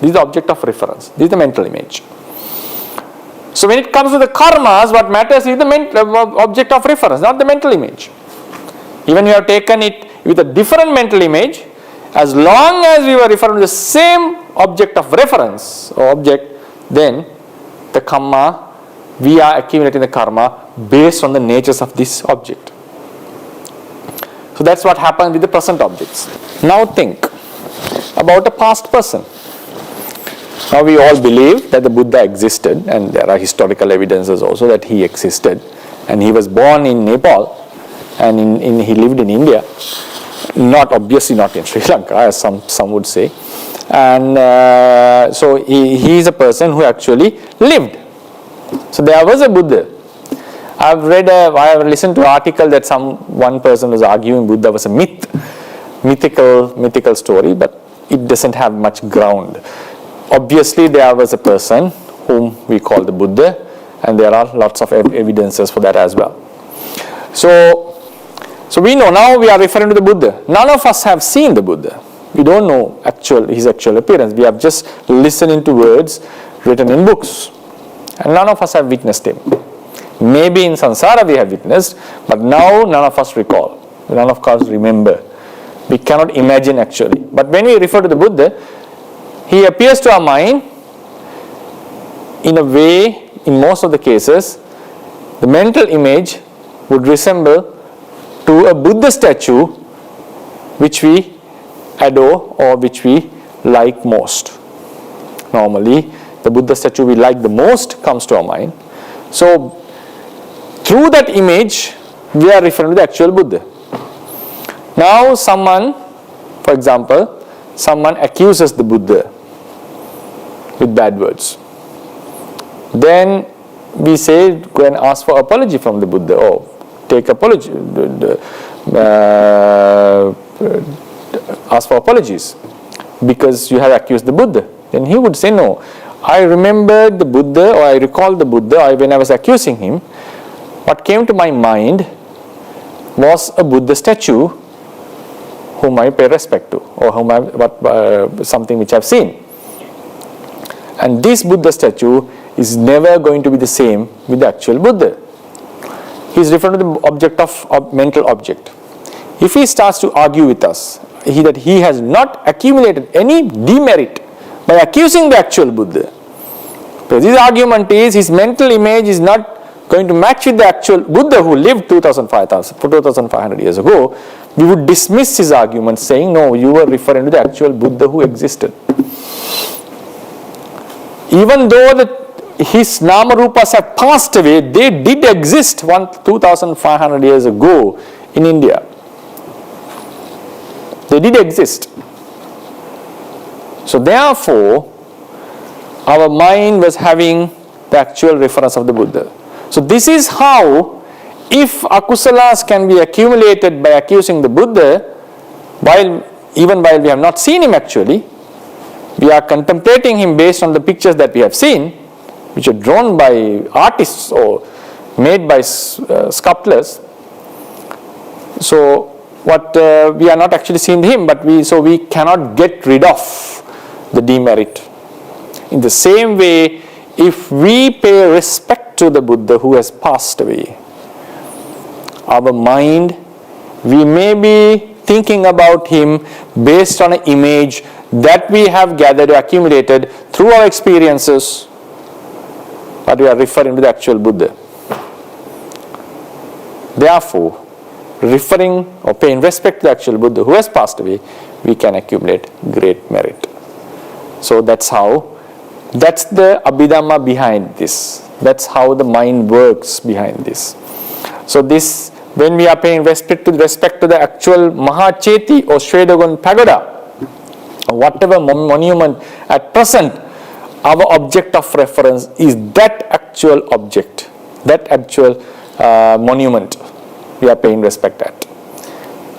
This is the object of reference. This is the mental image. So when it comes to the karmas, what matters is the object of reference, not the mental image. Even you have taken it with a different mental image, as long as we were referring to the same object of reference or object, then the karma, we are accumulating the karma based on the natures of this object. So that's what happened with the present objects. Now think about a past person. Now we all believe that the Buddha existed, and there are historical evidences also that he existed, and he was born in Nepal, and he lived in India, obviously not in Sri Lanka, as some would say, and so he is a person who actually lived. So there was a Buddha. I have listened to an article that one person was arguing Buddha was a mythical story, but it doesn't have much ground. Obviously there was a person whom we call the Buddha, and there are lots of evidences for that as well. So we know, now we are referring to the Buddha. None of us have seen the Buddha. We don't know his actual appearance. We have just listened to words written in books, and none of us have witnessed him. Maybe in samsara we have witnessed, but now none of us recall. None of us remember. We cannot imagine actually. But when we refer to the Buddha, he appears to our mind in a way, in most of the cases, the mental image would resemble to a Buddha statue which we adore or which we like most. Normally, the Buddha statue we like the most comes to our mind. So, through that image, we are referring to the actual Buddha. Now, someone, for example, someone accuses the Buddha with bad words. Then we say, go and ask for apology from the Buddha, or take apology, ask for apologies because you have accused the Buddha. Then he would say, no, I remembered the Buddha, or I recalled the Buddha when I was accusing him. What came to my mind was a Buddha statue whom I pay respect to, or something which I have seen. And this Buddha statue is never going to be the same with the actual Buddha. He is referring to the object of mental object. If he starts to argue with us that he has not accumulated any demerit by accusing the actual Buddha, because his argument is his mental image is not going to match with the actual Buddha who lived 2,500 years ago, we would dismiss his argument saying, no, you were referring to the actual Buddha who existed. Even though his Nama Rupas have passed away, they did exist 2,500 years ago in India. They did exist. So therefore, our mind was having the actual reference of the Buddha. So this is how, if akusalas can be accumulated by accusing the Buddha, even while we have not seen him actually, we are contemplating him based on the pictures that we have seen, which are drawn by artists or made by sculptors. So we are not actually seeing him, but we cannot get rid of the demerit. In the same way, if we pay respect to the Buddha who has passed away, our mind, we may be thinking about him based on an image that we have gathered or accumulated through our experiences, but we are referring to the actual Buddha. Therefore, referring or paying respect to the actual Buddha who has passed away, we can accumulate great merit. So that's the Abhidhamma behind this. That's how the mind works behind this. So this, when we are paying respect to the actual Mahacheti or Shwedagon Pagoda, or whatever monument at present, our object of reference is that actual object, that actual monument we are paying respect at.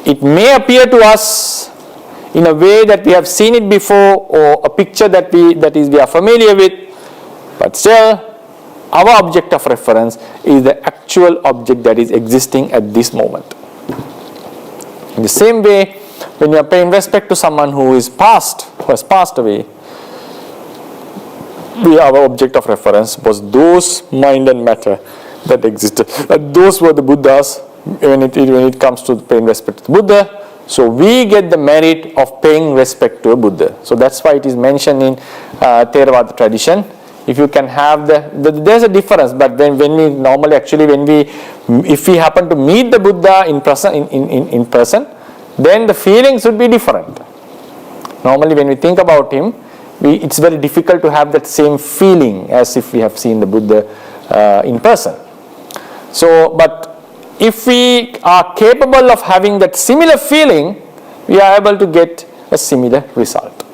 It may appear to us in a way that we have seen it before, or a picture that we are familiar with, but still our object of reference is the actual object that is existing at this moment. In the same way, when you are paying respect to someone who has passed away, our object of reference was those mind and matter that existed. Those were the Buddhas when it comes to paying respect to the Buddha. So we get the merit of paying respect to a Buddha. So that's why it is mentioned in Theravada tradition. If you can have there's a difference, but when we normally if we happen to meet the Buddha in person, then the feelings would be different. Normally when we think about him, it's very difficult to have that same feeling as if we have seen the Buddha in person. So, but if we are capable of having that similar feeling, we are able to get a similar result.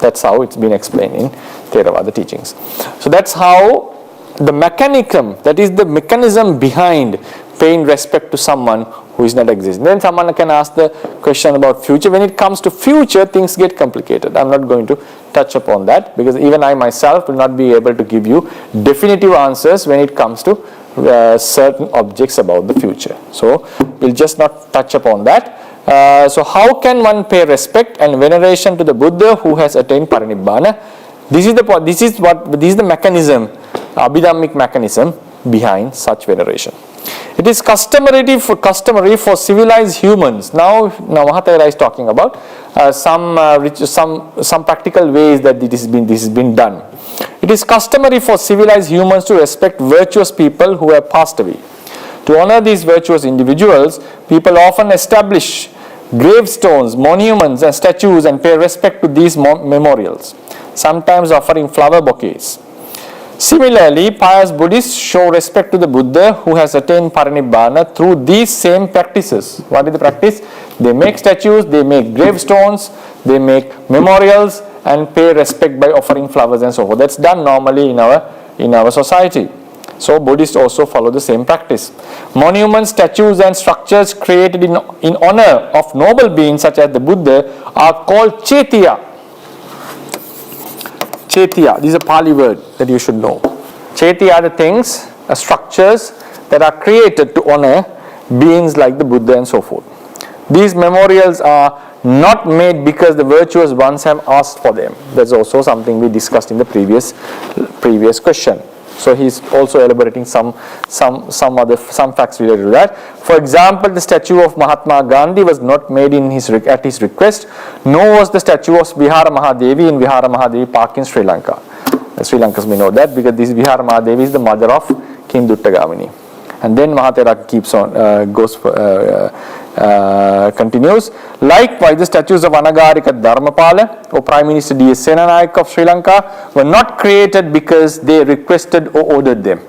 That's how it's been explained in Theravada teachings. So that's how the mechanism, that is the mechanism behind paying respect to someone who is not existing. Then someone can ask the question about future. When it comes to future, things get complicated. I'm not going to touch upon that, because even I myself will not be able to give you definitive answers when it comes to certain objects about the future. So we'll just not touch upon that. So how can one pay respect and veneration to the Buddha who has attained parinibbana? This is the mechanism, Abhidhammic mechanism behind such veneration. It is customary for civilized humans. Now Mahatera is talking about some practical ways that this has been done. It is customary for civilized humans to respect virtuous people who have passed away. To honor these virtuous individuals, people often establish gravestones, monuments and statues and pay respect to these memorials, sometimes offering flower bouquets. Similarly, pious Buddhists show respect to the Buddha who has attained parinibbana through these same practices. What is the practice? They make statues, they make gravestones, they make memorials and pay respect by offering flowers and so forth. That's done normally in our society. So Buddhists also follow the same practice. Monuments, statues and structures created in honor of noble beings such as the Buddha are called chaitya. Chaitya, this is a Pali word that you should know. Chaitya are the things, structures that are created to honor beings like the Buddha and so forth. These memorials are not made because the virtuous ones have asked for them. That's also something we discussed in the previous question. So he's also elaborating some facts related to that. For example, the statue of Mahatma Gandhi was not made at his request, nor was the statue of Vihara Mahadevi in Vihara Mahadevi Park in Sri Lanka. The Sri Lankans may know that because this Vihara Mahadevi is the mother of King Duttagamini. And then Mahatera keeps on, continues. Likewise, the statues of Anagarika Dharmapala or Prime Minister D.S. Senanayake of Sri Lanka were not created because they requested or ordered them.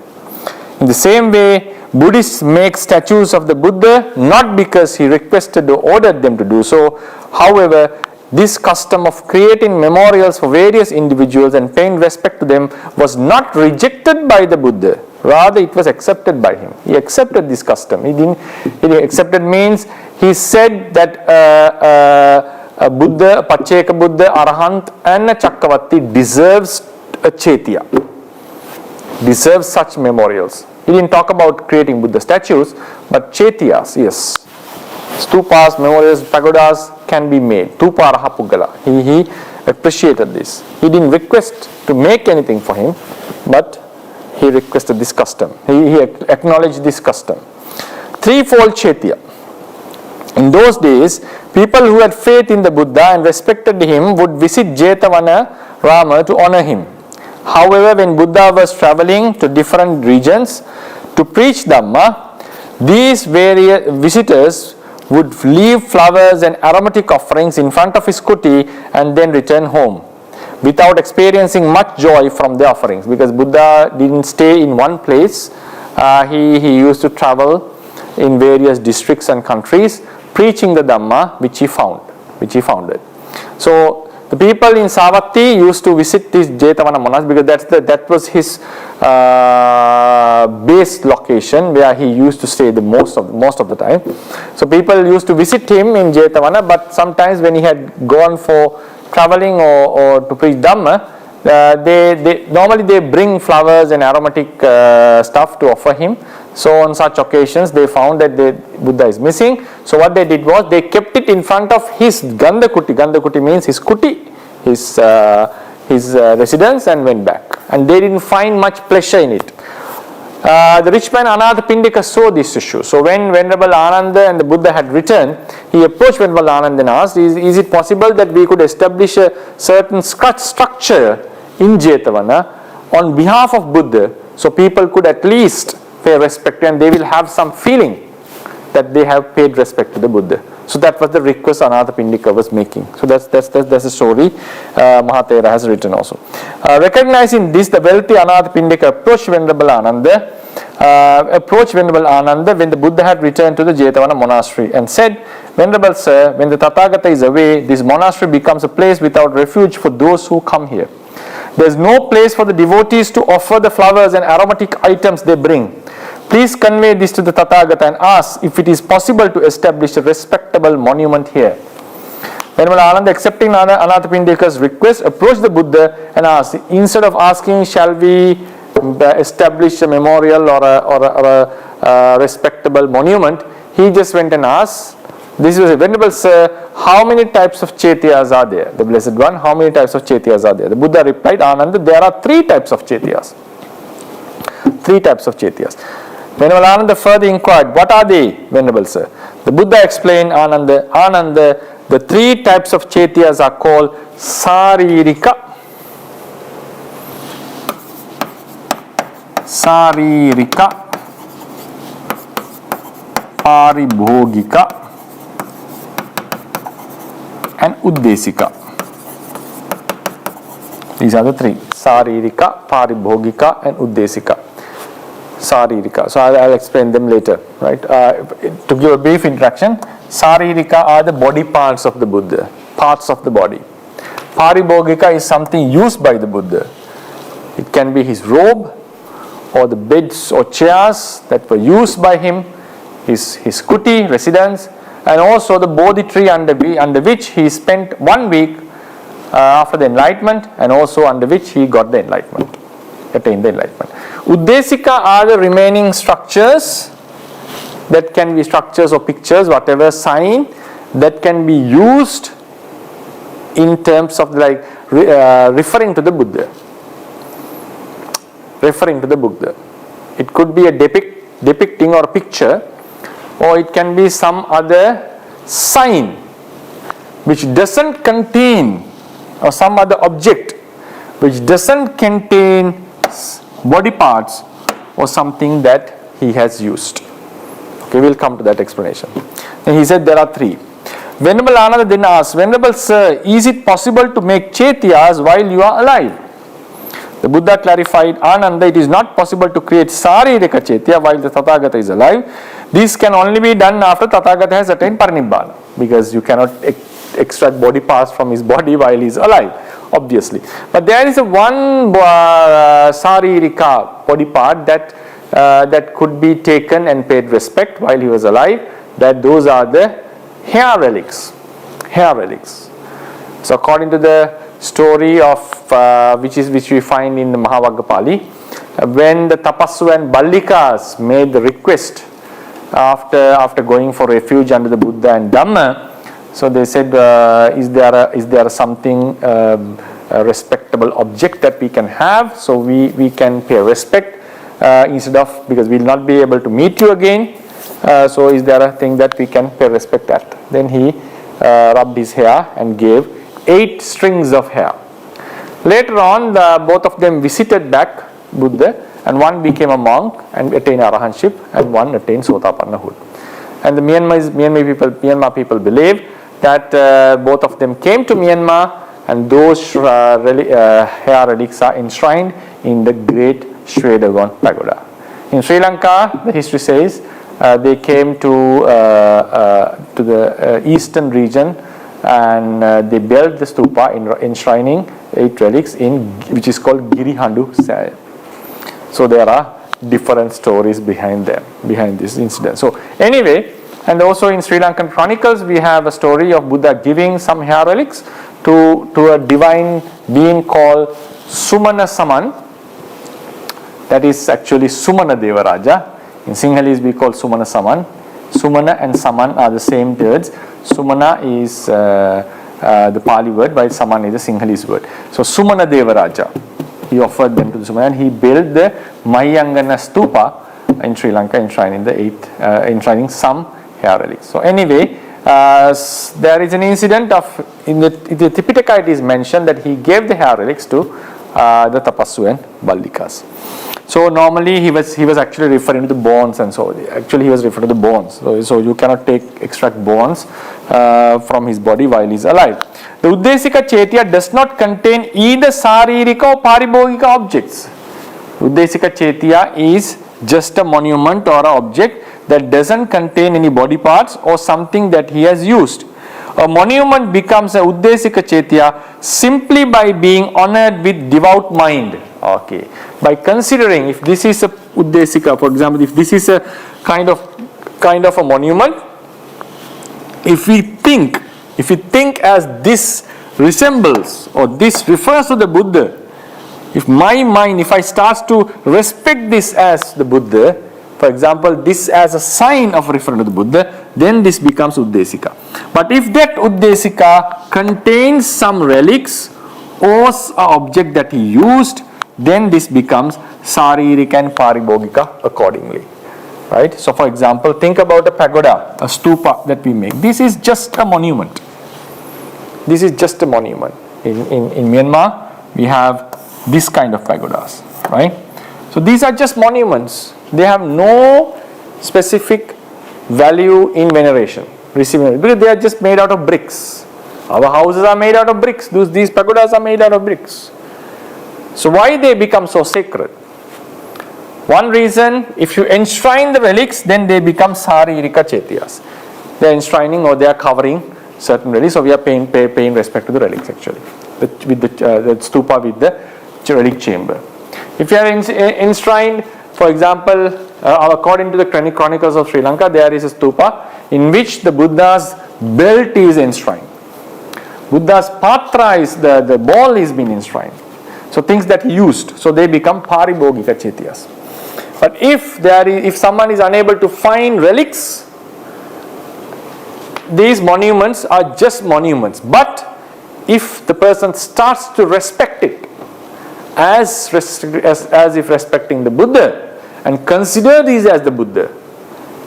In the same way, Buddhists make statues of the Buddha not because he requested or ordered them to do so. However, this custom of creating memorials for various individuals and paying respect to them was not rejected by the Buddha. Rather, it was accepted by him. He accepted this custom. He accepted means he said that a Buddha, a Pacceka Buddha, arahant and a Chakravarti deserves a chaitya. Deserves such memorials. He didn't talk about creating Buddha statues, but chaityas, yes. Stupas, memorials, pagodas can be made. Tupa Araha Puggala. He appreciated this. He didn't request to make anything for him, but he requested this custom. He acknowledged this custom. Threefold chaitya. In those days, people who had faith in the Buddha and respected him would visit Jetavana Rama to honor him. However, when Buddha was traveling to different regions to preach Dhamma, these various visitors would leave flowers and aromatic offerings in front of his kuti and then return home without experiencing much joy from the offerings, because Buddha didn't stay in one place. He used to travel in various districts and countries preaching the Dhamma which he founded. So the people in Savatthi used to visit this Jetavana monastery because that was his base location where he used to stay the most of the time. So people used to visit him in Jetavana, but sometimes when he had gone for traveling or to preach Dhamma, normally they bring flowers and aromatic stuff to offer him. So on such occasions they found that the Buddha is missing. So what they did was they kept it in front of his Gandhakuti. Gandhakuti means his kuti, his residence, and went back. And they didn't find much pleasure in it. The rich man Anathapindika saw this issue. So when Venerable Ananda and the Buddha had returned, he approached Venerable Ananda and asked, is it possible that we could establish a certain structure in Jetavana on behalf of Buddha, so people could at least pay respect and they will have some feeling that they have paid respect to the Buddha. So that was the request Anathapindika was making. So that's a story Mahatera has written also. Recognizing this, the wealthy Anathapindika approached Venerable Ananda when the Buddha had returned to the Jetavana monastery and said, Venerable Sir, when the Tathagata is away, this monastery becomes a place without refuge for those who come here. There is no place for the devotees to offer the flowers and aromatic items they bring. Please convey this to the Tathagata and ask if it is possible to establish a respectable monument here. Venerable Ananda, accepting Anathapindika's request, approached the Buddha and asked, instead of asking, shall we establish a memorial or a respectable monument, he just went and asked, this was a Venerable Sir, how many types of chaityas are there? The Blessed One, how many types of chaityas are there? The Buddha replied, Ananda, there are 3 types of chaityas. 3 types of chaityas. Venerable Ananda further inquired, what are they, Venerable Sir? The Buddha explained, Ananda, the 3 types of chaityas are called Saririka, Saririka, Paribhogika, and Uddesika. These are the three: Saririka, Paribhogika, and Uddesika. Saririka. So I'll explain them later. Right? To give a brief introduction, Saririka are the body parts of the Buddha, parts of the body. Paribhogika is something used by the Buddha. It can be his robe, or the beds or chairs that were used by him, his kuti, residence, and also the Bodhi tree under which he spent 1 week after the enlightenment, and also under which he got the enlightenment, attained the enlightenment. Uddesika are the remaining structures that can be structures or pictures, whatever sign that can be used in terms of like referring to the Buddha. Referring to the Buddha. It could be a depicting or a picture, or it can be some other sign which doesn't contain, or some other object which doesn't contain body parts or something that he has used. Okay, we'll come to that explanation. And he said there are three. Venerable Ananda then asked, Venerable Sir, is it possible to make chaitiyas while you are alive? The Buddha clarified, Ananda, it is not possible to create saririka chaitya while the Tathagata is alive. This can only be done after Tathagata has attained parinibbana, because you cannot extract body parts from his body while he is alive, obviously. But there is a one saririka body part that could be taken and paid respect while he was alive. That those are the hair relics. Hair relics. So according to the story of which we find in the Mahavagga when the Tapassu and Ballikas made the request after going for refuge under the Buddha and Dhamma, so they said, is there something a respectable object that we can have, so we can pay respect instead of, because we will not be able to meet you again, so is there a thing that we can pay respect at? Then he rubbed his hair and gave 8 strings of hair. Later on, both of them visited back Buddha, and one became a monk and attained arahantship, and one attained sotapannahood. And the Myanmar people believe that both of them came to Myanmar, and those hair relics are enshrined in the great Shwedagon Pagoda. In Sri Lanka, the history says they came to the eastern region, and they built the stupa enshrining 8 relics which is called Girihandu Saya. So there are different stories behind this incident. So anyway, and also in Sri Lankan chronicles we have a story of Buddha giving some hair relics to a divine being called Sumana Saman. That is actually Sumana Devaraja. In Sinhalese we call Sumana Saman. Sumana and Saman are the same words. Sumana is the Pali word, while Saman is the Sinhalese word. So Sumana Devaraja, he offered them to the Sumana, and he built the Mahiyangana Stupa in Sri Lanka, enshrining some hair relics. So anyway, there is an incident in the Tipitaka it is mentioned that he gave the hair relics to the Tapassu and Ballikas. So normally he was actually referring to the bones, and so actually he was referring to the bones. So you cannot extract bones from his body while he is alive. The Uddesika Chaitya does not contain either Saririka or Paribhogika objects. Uddesika Chaitya is just a monument or an object that doesn't contain any body parts or something that he has used. A monument becomes a Uddesika Chaitya simply by being honored with devout mind. Okay. By considering if this is a Uddesika, for example, if this is a kind of a monument, if we think as this resembles or this refers to the Buddha, if my mind, if I start to respect this as the Buddha, for example, this as a sign of referring to the Buddha, then this becomes Uddesika. But if that Uddesika contains some relics or an object that he used, then this becomes Saririka and Paribhogika accordingly. Right? So for example, think about a pagoda, a stupa that we make. This is just a monument. This is just a monument. In Myanmar, we have this kind of pagodas. Right? So these are just monuments. They have no specific value in veneration, receiving, because they are just made out of bricks. Our houses are made out of bricks. These pagodas are made out of bricks. So why they become so sacred? One reason, if you enshrine the relics, then they become saririka chetiyas. They are enshrining or they are covering certain relics. So we are paying respect to the relics actually, with the stupa with the relic chamber. If you are enshrined, for example, according to the chronicles of Sri Lanka, there is a stupa in which the Buddha's belt is enshrined. Buddha's patra is the ball is being enshrined. So things that he used, so they become paribhogika chetiyas. But if someone is unable to find relics, these monuments are just monuments. But if the person starts to respect it as if respecting the Buddha and consider these as the Buddha,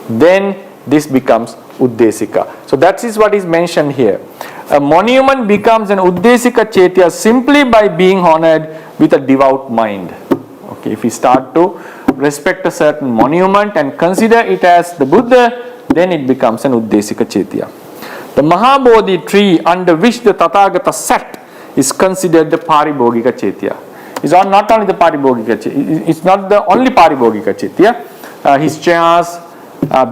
then this becomes uddesika. So that is what is mentioned here. A monument becomes an uddesika chetya simply by being honored with a devout mind. Okay, if we start to respect a certain monument and consider it as the Buddha, then it becomes an uddesika chetya. The Mahabodhi tree under which the Tathagata sat is considered the paribhogika chetya. It's not only the paribhogika chetya, it's not the only paribhogika chetya. His chairs,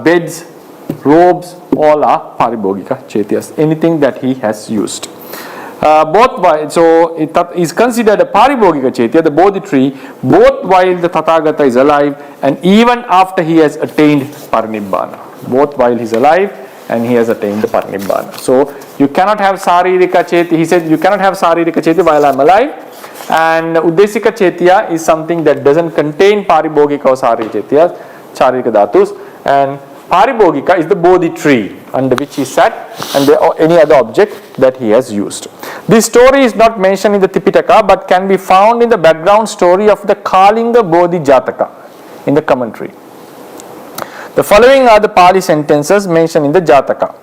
beds, robes, all are paribhogika chetyas. Anything that he has used. So it is considered a paribhogika chetya, the Bodhi tree, both while the Tathagata is alive and even after he has attained parinibbana. Both while he is alive and he has attained the parinibbana. So you cannot have saririka chetya. He said you cannot have saririka chetya while I am alive. And uddesika chetya is something that doesn't contain paribhogika or saririka dhatus. And paribhogika is the Bodhi tree under which he sat and any other object that he has used. This story is not mentioned in the Tipitaka but can be found in the background story of the Kalinga Bodhi Jataka in the commentary. The following are the Pali sentences mentioned in the Jataka.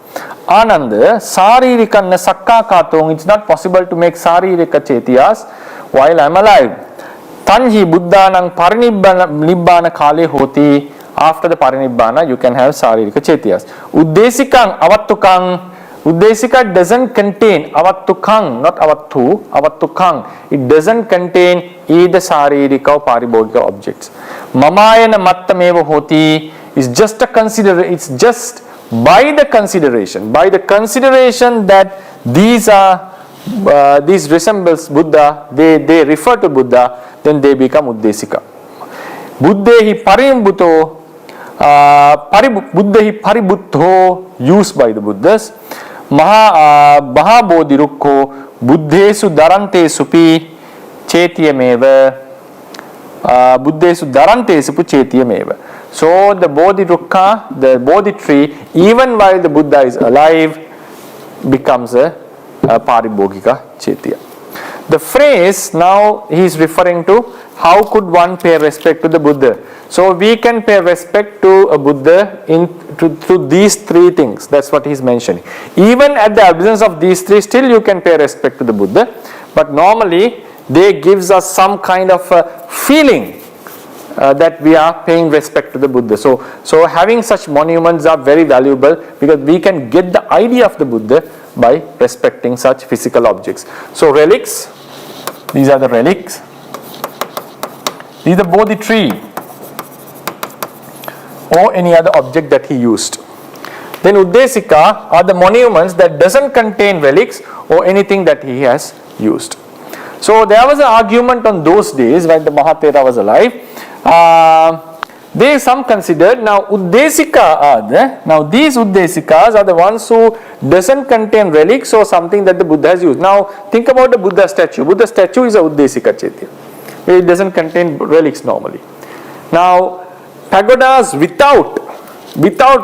Ananda, Saririkanna Sakka Katong, it's not possible to make Saririka Chetyas while I am alive. Tanhi Buddhanang Parinibbana Kale Hoti, after the Parinibbana you can have Saririka Chetyas. Uddesikang Avattukang, Uddesika doesn't contain Avattukang, not Avattu, Avattukang. It doesn't contain either Saririka or Paribhogika objects. Mamayana Mattameva Hoti is just a it's just by the consideration that these resembles Buddha, they refer to Buddha, then they become Uddesika. Buddhehi parimbuto, Buddhehi paributto, used by the Buddhas. Mahabodhi rukko, Buddhesu darante supi, chetyameva, Buddhesu darante supu chetyameva. So the Bodhi Rukkha, the Bodhi tree, even while the Buddha is alive, becomes a paribhogika chetya. The phrase now he is referring to how could one pay respect to the Buddha. So we can pay respect to a Buddha through these three things. That's what he is mentioning. Even at the absence of these three, still you can pay respect to the Buddha. But normally they gives us some kind of a feeling that we are paying respect to the Buddha. So having such monuments are very valuable because we can get the idea of the Buddha by respecting such physical objects. So relics, these are the relics. These are the Bodhi tree or any other object that he used. Then Uddesika are the monuments that doesn't contain relics or anything that he has used. So there was an argument on those days when the Mahathera was alive. Some considered now Uddesika are there. Now these Uddesikas are the ones who doesn't contain relics or something that the Buddha has used. Now think about the Buddha statue. Buddha statue is a Uddesika chetya. It doesn't contain relics normally. Now pagodas without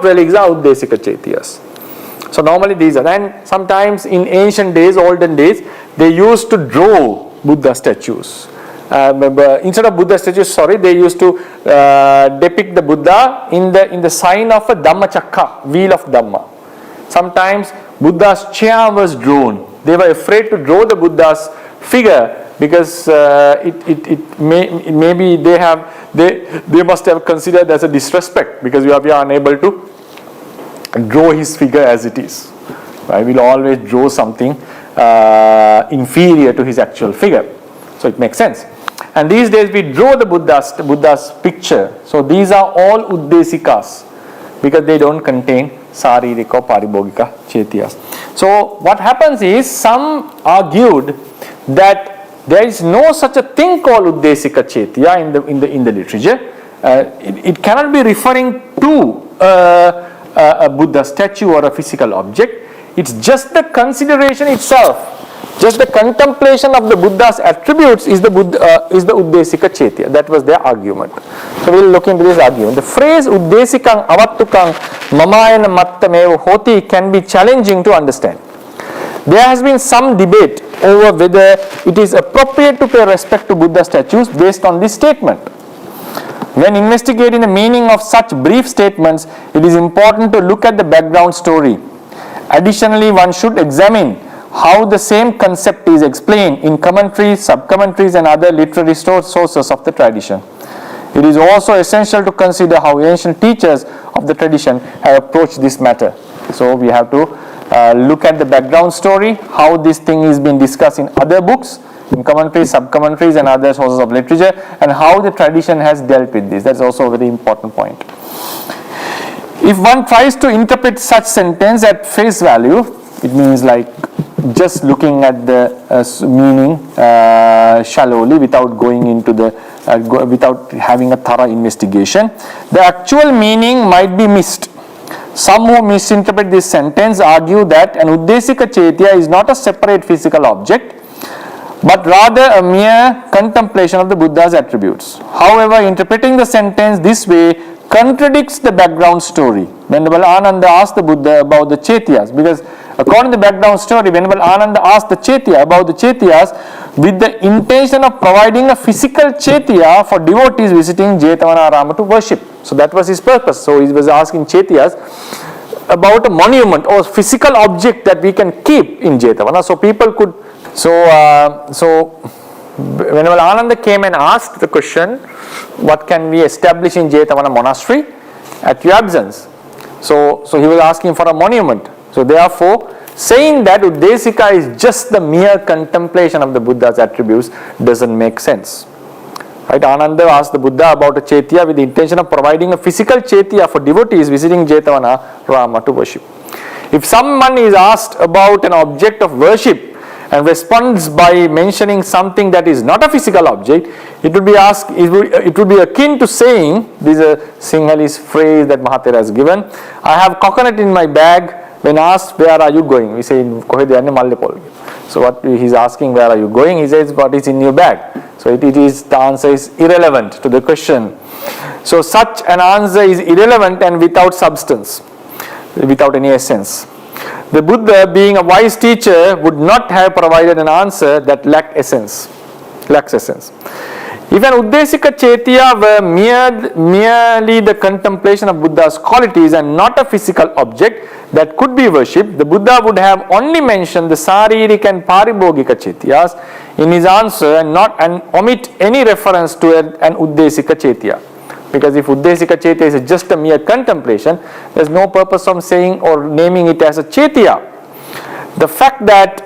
relics are Uddesika chetyas. So normally these are, and sometimes in ancient days, olden days, they used to draw Buddha statues. Instead of Buddha statues, they used to depict the Buddha in the sign of a Dhamma Chakka, wheel of Dhamma. Sometimes Buddha's chair was drawn. They were afraid to draw the Buddha's figure because maybe they must have considered as a disrespect, because we are unable to draw his figure as it is. Right? We'll always draw something inferior to his actual figure. So it makes sense. And these days we draw the Buddha's picture. So these are all uddesikas, because they don't contain saririka or paribhogika chetiyas. So what happens is, some argued that there is no such a thing called uddesika chetya in the literature. It cannot be referring to a Buddha statue or a physical object. It's just the consideration itself. Just the contemplation of the Buddha's attributes is the uddesika chetya. That was their argument. So we will look into this argument. The phrase uddesikang avattukang mamayana mattamev hoti can be challenging to understand. There has been some debate over whether it is appropriate to pay respect to Buddha statues based on this statement. When investigating the meaning of such brief statements, it is important to look at the background story. Additionally, one should examine how the same concept is explained in commentaries, sub-commentaries and other literary sources of the tradition. It is also essential to consider how ancient teachers of the tradition have approached this matter. So we have to look at the background story, how this thing is being discussed in other books, in commentaries, sub-commentaries and other sources of literature, and how the tradition has dealt with this. That's also a very important point. If one tries to interpret such sentence at face value, it means like just looking at the meaning shallowly without going into the without having a thorough investigation, the actual meaning might be missed. Some who misinterpret this sentence argue that an uddesika chetya is not a separate physical object, but rather a mere contemplation of the Buddha's attributes. However, interpreting the sentence this way contradicts the background story. Venerable Ananda asked the Buddha about the chetyas, because according to the background story, Venerable Ananda asked the chetya about the chetyas with the intention of providing a physical chetya for devotees visiting Jetavana to worship. So that was his purpose. So he was asking chetyas about a monument or physical object that we can keep in Jetavana, so people could. So Venerable Ananda came and asked the question, what can we establish in Jetavana monastery at your absence? So he was asking for a monument. So therefore, saying that uddesika is just the mere contemplation of the Buddha's attributes doesn't make sense. Right? Ananda asked the Buddha about a chetya with the intention of providing a physical chetya for devotees visiting Jetavana Rama to worship. If someone is asked about an object of worship and responds by mentioning something that is not a physical object, it would be akin to saying, this is a Sinhalese phrase that Mahathir has given, I have coconut in my bag. When asked, where are you going? We say, so what he's asking, where are you going? He says, what is in your bag? So the answer is irrelevant to the question. So such an answer is irrelevant and without substance, without any essence. The Buddha, being a wise teacher, would not have provided an answer that lacks essence. If an uddesika chetya were merely the contemplation of Buddha's qualities and not a physical object that could be worshipped, the Buddha would have only mentioned the saririka and paribhogika chetyas in his answer and omit any reference to an uddesika chetya. Because if uddesika chetya is just a mere contemplation, there is no purpose of saying or naming it as a chetya. The fact that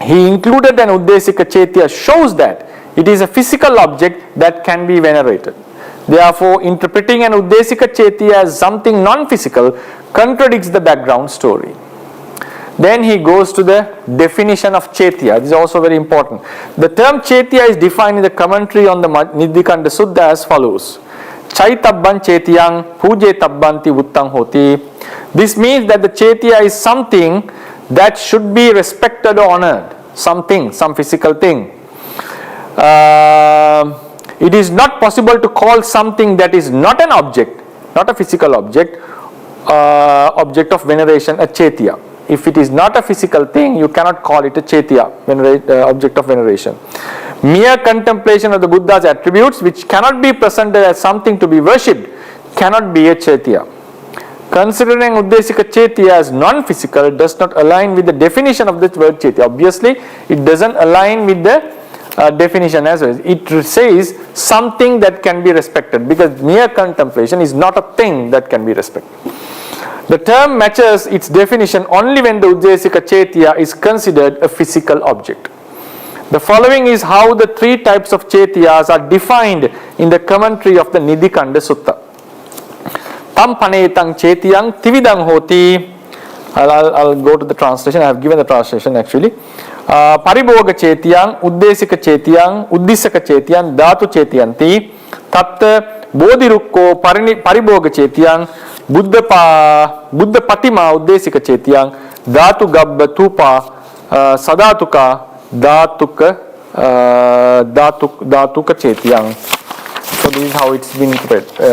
he included an uddesika chetya shows that it is a physical object that can be venerated. Therefore, interpreting an uddesika chetya as something non-physical contradicts the background story. Then he goes to the definition of chetya. This is also very important. The term chetya is defined in the commentary on the Nidikanda Sutta as follows. Chaitabban chetyang pujetabbanti uttang hoti. This means that the chetya is something that should be respected or honored. Something, some physical thing. It is not possible to call something that is not an object, not a physical object, object of veneration a chetya. If it is not a physical thing, you cannot call it a chetya, object of veneration. Mere contemplation of the Buddha's attributes, which cannot be presented as something to be worshipped, cannot be a chetya. Considering uddesika chetya as non-physical does not align with the definition of the word chetya. Obviously, it doesn't align with the definition as well. It says something that can be respected, because mere contemplation is not a thing that can be respected. The term matches its definition only when the Uddesika Chetya is considered a physical object. The following is how the three types of Chetyas are defined in the commentary of the Nidikanda Sutta. Tam panetang Chetyang Tividang Hoti. I'll go to the translation. I have given the translation actually. Paribhoga Chetyang, Uddesika Chetyang, Uddisaka Chetyang, Dhatu Chetyanti, Tatta Bodhirukko Paribhoga Chetyang, Buddha Patima Uddesika Chetyang, Dhatu Gabba Tupa Sadatuka Dhatuka Chetyang. So this is how it's been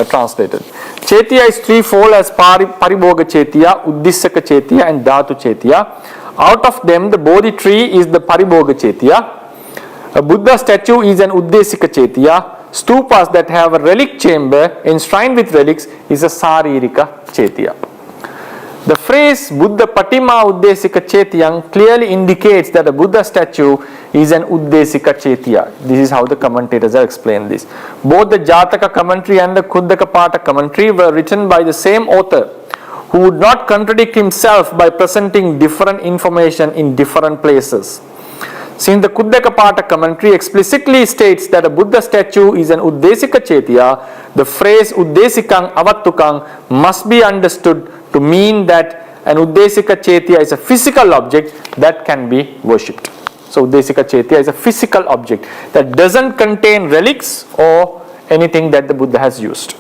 translated. Chetya is threefold as Paribhoga Chetya, Uddisaka Chetya and Dhatu Chetya. Out of them, the Bodhi tree is the Paribhoga Chetya. A Buddha statue is an Uddesika Chetya. Stupas that have a relic chamber enshrined with relics is a Saririka Chetya. The phrase Buddha Patima Uddesika Chetyang clearly indicates that a Buddha statue is an Uddesika Chetya. This is how the commentators have explained this. Both the Jataka commentary and the Kuddaka Pata commentary were written by the same author, who would not contradict himself by presenting different information in different places. Since the Kuddaka Pata commentary explicitly states that a Buddha statue is an Uddesika Chetya, the phrase Uddesikang Avattukang must be understood to mean that an Uddesika Chetya is a physical object that can be worshipped. So Uddesika Chetya is a physical object that doesn't contain relics or anything that the Buddha has used.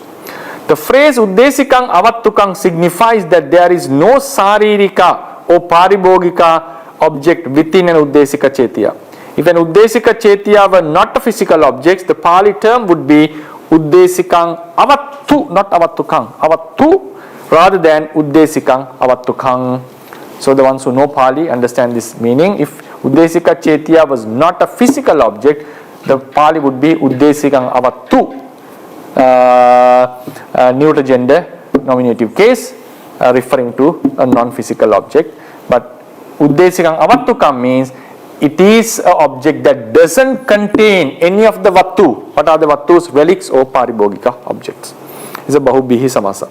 The phrase Uddesikang Avattukang signifies that there is no Saririka or Paribhogika object within an Uddesika Chetya. If an Uddesika Chetya were not a physical object, the Pali term would be Uddesikang Avattu, not Avattukang, Avattu, rather than Uddesikang Avattukang. So the ones who know Pali understand this meaning. If Uddesika Chetya was not a physical object, the Pali would be Uddesikang Avattu, neuter gender nominative case, referring to a non-physical object. But Uddesikang Avattukam means it is an object that doesn't contain any of the Vattu. What are the Vattus? Relics or Paribhogika objects. It's a Bahubihi Samasa.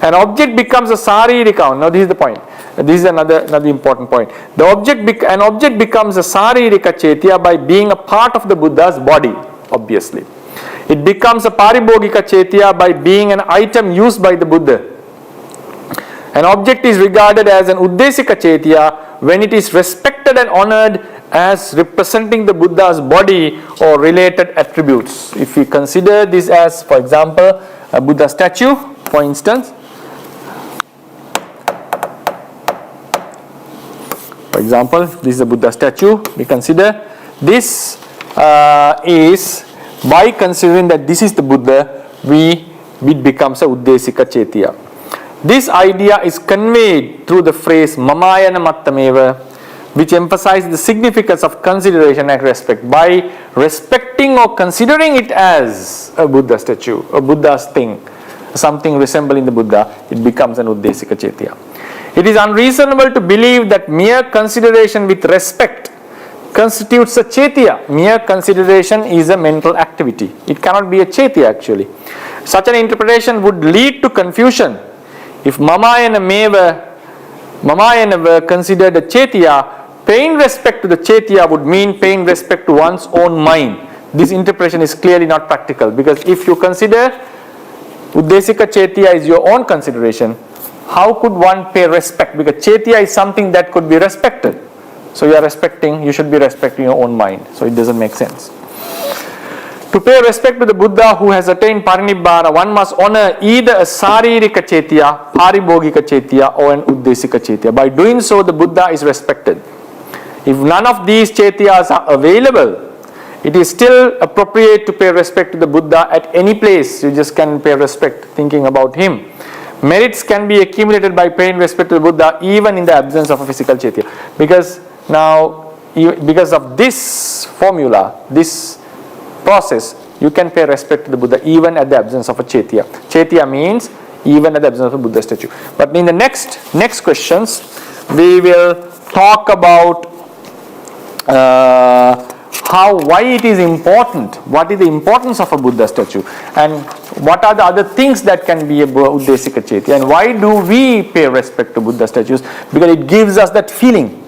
An object becomes a Saririka. Now this is the point. This is another important point. An object becomes a Saririka Chetya by being a part of the Buddha's body, obviously. It becomes a Paribhogika Chetya by being an item used by the Buddha. An object is regarded as an Uddesika Chetya when it is respected and honored as representing the Buddha's body or related attributes. If we consider this as, for example, a Buddha statue, for instance. For example, this is a Buddha statue. We consider this is, by considering that this is the Buddha, it becomes a Uddesika Chetya. This idea is conveyed through the phrase Mamayana Mattameva, which emphasizes the significance of consideration and respect. By respecting or considering it as a Buddha statue, a Buddha's thing, something resembling the Buddha, it becomes an Uddesika Chetya. It is unreasonable to believe that mere consideration with respect constitutes a Chetya. Mere consideration is a mental activity. It cannot be a Chetya actually. Such an interpretation would lead to confusion. If Mamayana were considered a Chetya, paying respect to the Chetya would mean paying respect to one's own mind. This interpretation is clearly not practical, because if you consider Uddesika Chetya is your own consideration, how could one pay respect? Because Chetya is something that could be respected. So you should be respecting your own mind. So it doesn't make sense. To pay respect to the Buddha who has attained Parinibbana, one must honor either a Saririka Chetya, Paribhogika Chetya, or an Uddesika Chetya. By doing so, the Buddha is respected. If none of these Chetyas are available, it is still appropriate to pay respect to the Buddha at any place. You just can pay respect thinking about him. Merits can be accumulated by paying respect to the Buddha even in the absence of a physical Chetya. Because of this formula, this process, you can pay respect to the Buddha even at the absence of a Chetya. Chetya means even at the absence of a Buddha statue. But in the next questions, we will talk about why it is important, what is the importance of a Buddha statue, and what are the other things that can be a Uddesika Chaitya, and why do we pay respect to Buddha statues? Because it gives us that feeling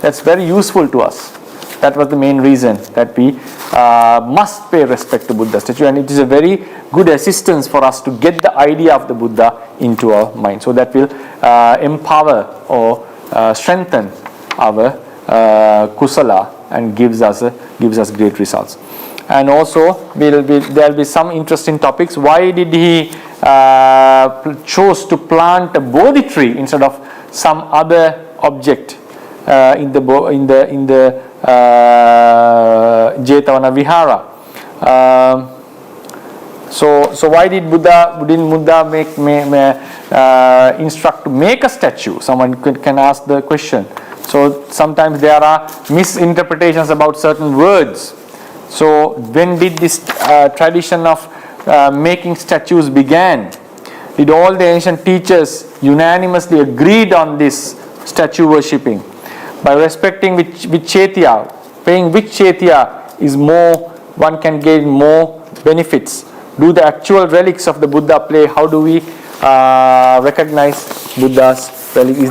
that's very useful to us. That was the main reason that we must pay respect to Buddha statue, and it is a very good assistance for us to get the idea of the Buddha into our mind. So that will empower or strengthen our kusala and gives us great results. And also there will be some interesting topics. Why did he chose to plant a Bodhi tree instead of some other object in the Jetavana Vihara? So why didn't Buddha instruct to make a statue? Someone can ask the question. So sometimes there are misinterpretations about certain words. So when did this tradition of making statues began? Did all the ancient teachers unanimously agreed on this statue worshipping? By respecting which Chaitya, paying which Chaitya is more, one can gain more benefits. Do the actual relics of the Buddha play? How do we recognize Buddha's relics?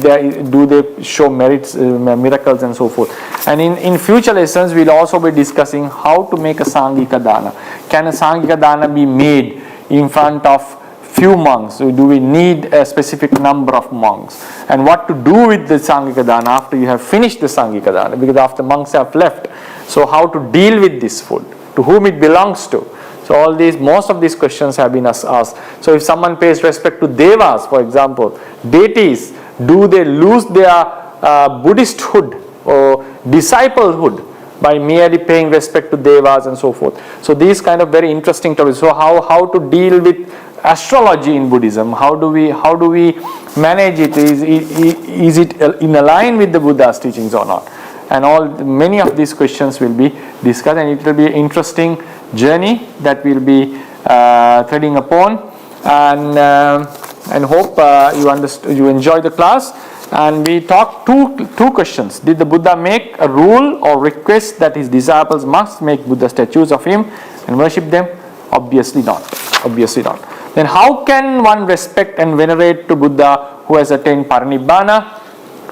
Do they show merits, miracles and so forth? And in future lessons we'll also be discussing how to make a Sangika Dana. Can a Sangika Dana be made in front of few monks? Do we need a specific number of monks? And what to do with the Sangika Dana after you have finished the Sangika Dana, because after monks have left. So how to deal with this food? To whom it belongs to? So most of these questions have been asked. So if someone pays respect to devas, for example, deities, do they lose their Buddhisthood or disciplehood by merely paying respect to devas and so forth? So these kind of very interesting topics. So how to deal with astrology in Buddhism? How do we manage it? Is it in line with the Buddha's teachings or not? And many of these questions will be discussed, and it will be an interesting journey that we'll be treading upon. And hope you enjoy the class. And we talked two questions. Did the Buddha make a rule or request that his disciples must make Buddha statues of him and worship them? Obviously not. Then how can one respect and venerate to Buddha who has attained parinibbana?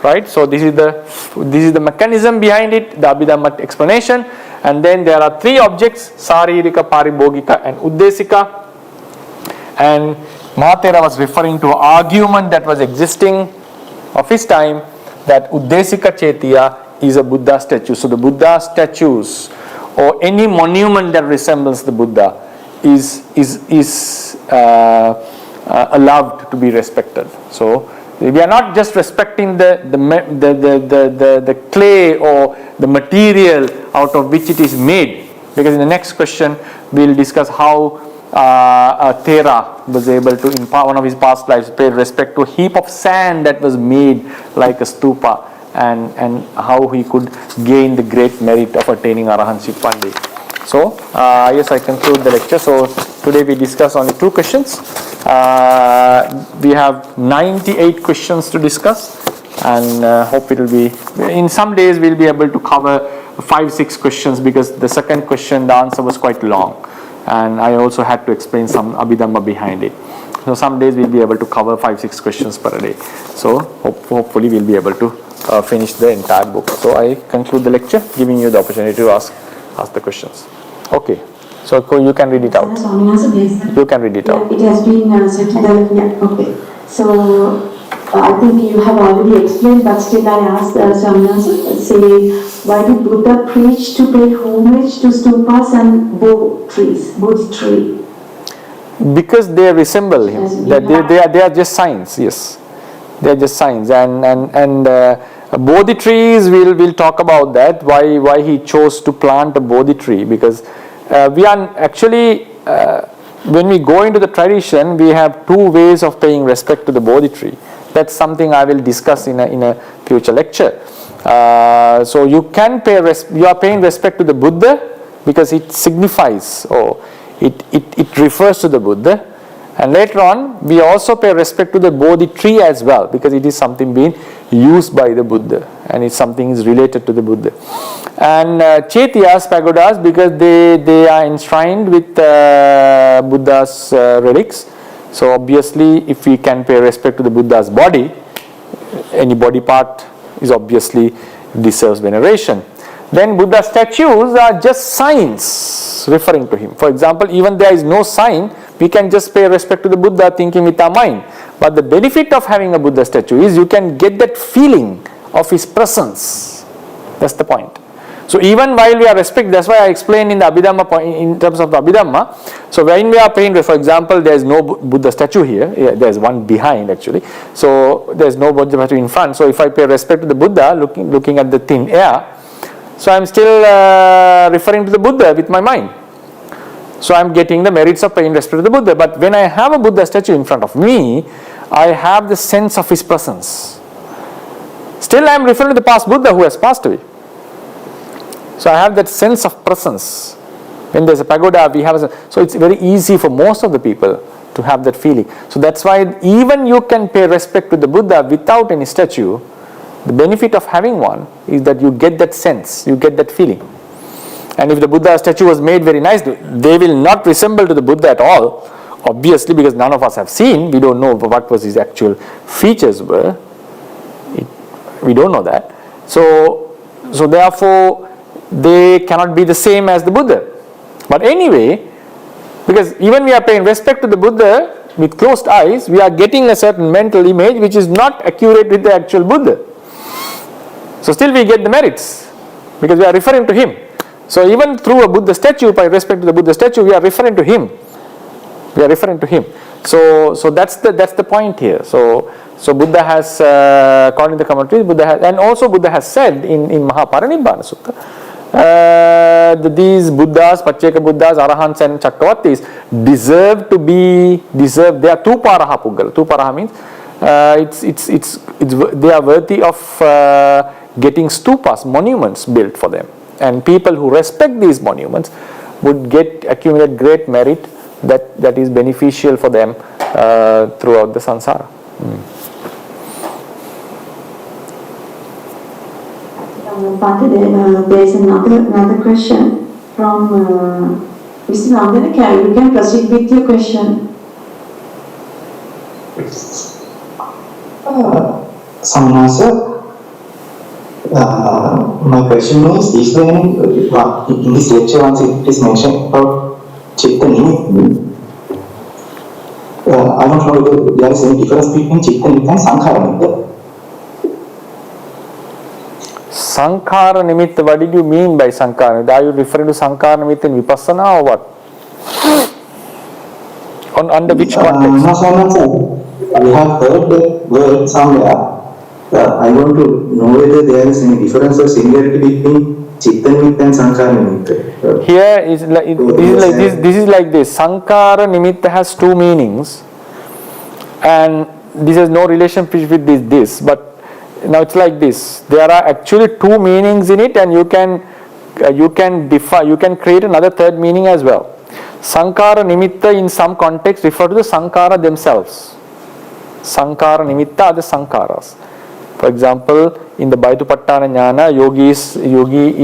Right? So this is the mechanism behind it, the Abhidhamma explanation. And then there are three objects: Saririka, Paribhogika and Uddesika. And Mahathera was referring to an argument that was existing of his time, that Uddesika Chaitya is a Buddha statue. So the Buddha statues or any monument that resembles the Buddha is allowed to be respected. So we are not just respecting the clay or the material out of which it is made, because in the next question we'll discuss how Thera was able to, in one of his past lives, pay respect to a heap of sand that was made like a stupa, and how he could gain the great merit of attaining arahantship one day. So yes, I conclude the lecture. So today we discussed only two questions. We have 98 questions to discuss, and hope it will be, in some days we'll be able to cover 5-6 questions, because the second question, the answer was quite long, and I also had to explain some Abhidhamma behind it. So some days we'll be able to cover 5-6 questions per day. So hopefully we'll be able to finish the entire book. So I conclude the lecture, giving you the opportunity to ask the questions. Okay. So you can read it out. You can read it out. It has been settled. Okay. So I think you have already explained, but still I asked say, why did Buddha preach to pay homage to stupas and Bodhi tree? Because they resemble him. They are just signs. Yes, they are just signs. And Bodhi trees, we'll talk about that. Why he chose to plant a Bodhi tree? Because we are actually, when we go into the tradition, we have two ways of paying respect to the Bodhi tree. That's something I will discuss in a future lecture. So you can you are paying respect to the Buddha because it signifies, or it refers to the Buddha, And later on, we also pay respect to the Bodhi tree as well, because it is something being used by the Buddha, and it's something is related to the Buddha. And Chaitya's pagodas, because they are enshrined with Buddha's relics. So obviously, if we can pay respect to the Buddha's body, any body part is obviously deserves veneration. Then Buddha statues are just signs referring to him. For example, even there is no sign, we can just pay respect to the Buddha thinking with our mind. But the benefit of having a Buddha statue is you can get that feeling of his presence. That's the point. So even while we are respecting, that's why I explained in the Abhidhamma point, in terms of the Abhidhamma. So when we are paying, for example, there is no Buddha statue here. There is one behind actually. So there is no Buddha statue in front. So if I pay respect to the Buddha, looking at the thin air, so I am still referring to the Buddha with my mind. So I am getting the merits of paying respect to the Buddha. But when I have a Buddha statue in front of me, I have the sense of his presence. Still I am referring to the past Buddha who has passed away. So I have that sense of presence. When there is a pagoda, we have so it's very easy for most of the people to have that feeling. So that's why even you can pay respect to the Buddha without any statue. The benefit of having one is that you get that sense, you get that feeling. And if the Buddha statue was made very nice, they will not resemble to the Buddha at all, obviously, because none of us have seen. We don't know what was his actual features were. We don't know that. So therefore, they cannot be the same as the Buddha. But anyway, because even we are paying respect to the Buddha with closed eyes, we are getting a certain mental image which is not accurate with the actual Buddha. So still we get the merits because we are referring to him. So even through a Buddha statue, by respect to the Buddha statue, we are referring to him. We are referring to him. So that's the point here. So Buddha has, according to the commentaries, Buddha has, and also Buddha has said in Mahaparinibbana Sutta, these Buddhas, Pacceka Buddhas, Arahants and Chakravartis deserve. They are Tuparaha Puggala. Tuparaha means they are worthy of getting stupas, monuments built for them. And people who respect these monuments would accumulate great merit that is beneficial for them throughout the samsara. There is another question from Mr. Nandana. You can proceed with your question. Samasa, my question is there any, in this lecture once it is mentioned about Chitta Nimitta? I don't know whether there is any difference between Chitta Nimitta and Sankhara Nimitta. Sankhara Nimitta, what did you mean by Sankhara Nimitta? Are you referring to Sankhara Nimitta in Vipassana or what? Under which context? No, Samasa, we have heard the word somewhere. I want to know whether there is any difference or similarity between Chitta Nimitta and Sankhara Nimitta. Here is this is like this. Sankhara Nimitta has two meanings, and this has no relationship with this. But now it's like this. There are actually two meanings in it, and you can create another third meaning as well. Sankhara Nimitta in some context refer to the Sankhara themselves. Sankhara Nimitta are the Sankharas. For example, in the Bhaitupattana Jnana, yogi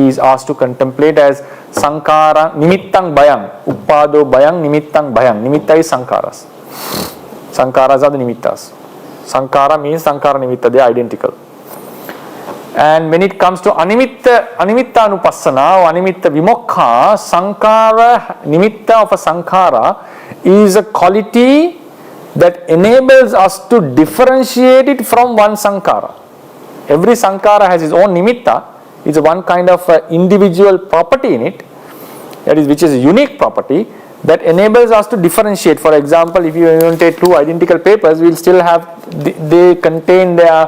is asked to contemplate as Sankhara Nimittang Bhayang, Uppado Bhayang Nimittang Bhayang. Nimitta is Sankharas. Sankharas are the Nimittas. Sankhara means Sankhara Nimitta, they are identical. And when it comes to Animitta Anupassana or Animitta Vimokha, Sankhara Nimitta of a Sankhara is a quality that enables us to differentiate it from one Sankhara. Every Sankhara has its own Nimitta. It's one kind of individual property in it, which is a unique property that enables us to differentiate. For example, if you take two identical papers, we'll still have, they contain their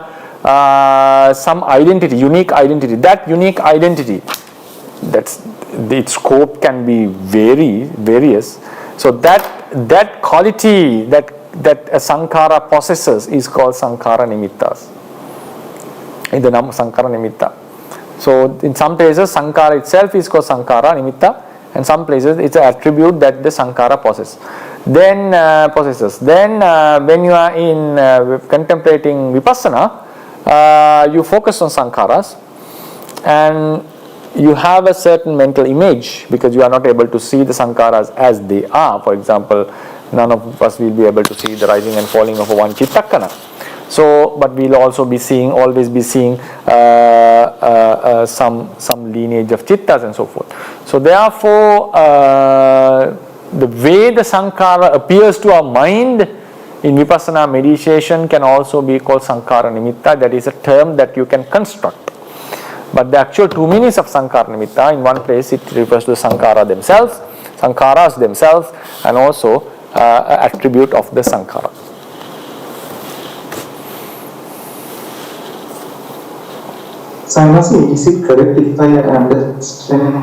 some identity, unique identity. That unique identity, its scope can be various. So that quality that a Sankhara possesses is called Sankhara Nimittas. In the name Sankhara Nimitta. So in some places Sankhara itself is called Sankhara Nimitta, and some places it's an attribute that the Sankhara possesses. then possesses. Then when you are in contemplating vipassana, you focus on sankharas and you have a certain mental image because you are not able to see the sankharas as they are. For example, none of us will be able to see the rising and falling of one chittakana. So, but we'll also be seeing, always be seeing some lineage of chittas and so forth. So therefore, the way the sankhara appears to our mind in vipassana meditation can also be called sankhara nimitta. That is a term that you can construct. But the actual two meanings of sankhara nimitta, in one place it refers to the sankharas themselves, and also attribute of the sankhara. So I'm asking, is it correct if I understand?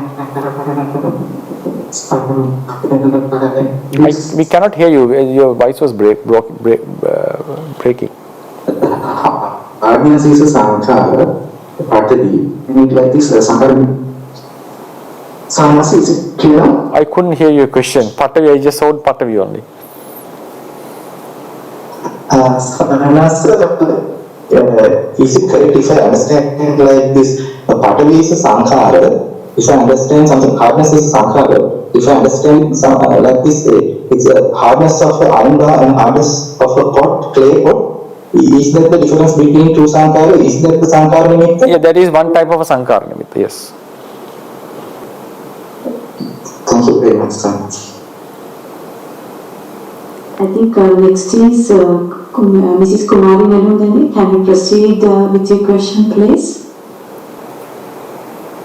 We cannot hear you. Your voice was breaking. Armins is a sankhara, Patavi, meaning like this sankhara. So I'm asking, is it clear? I couldn't hear your question. Patavi, I just heard Patavi only. Is it correct if I understand like this? Patavi is a sankhara. If I understand something, hardness is a sankhara. If I understand some like this, it's a hardness of an iron bar and hardness of a pot, clay pot. Is that the difference between two sankhara? Is that the sankhara nimitta? Yeah, that is one type of a sankhara nimitta, yes. Thank you very much, sir. I think next is Mrs. Kumari Nalundani. Can you proceed with your question, please?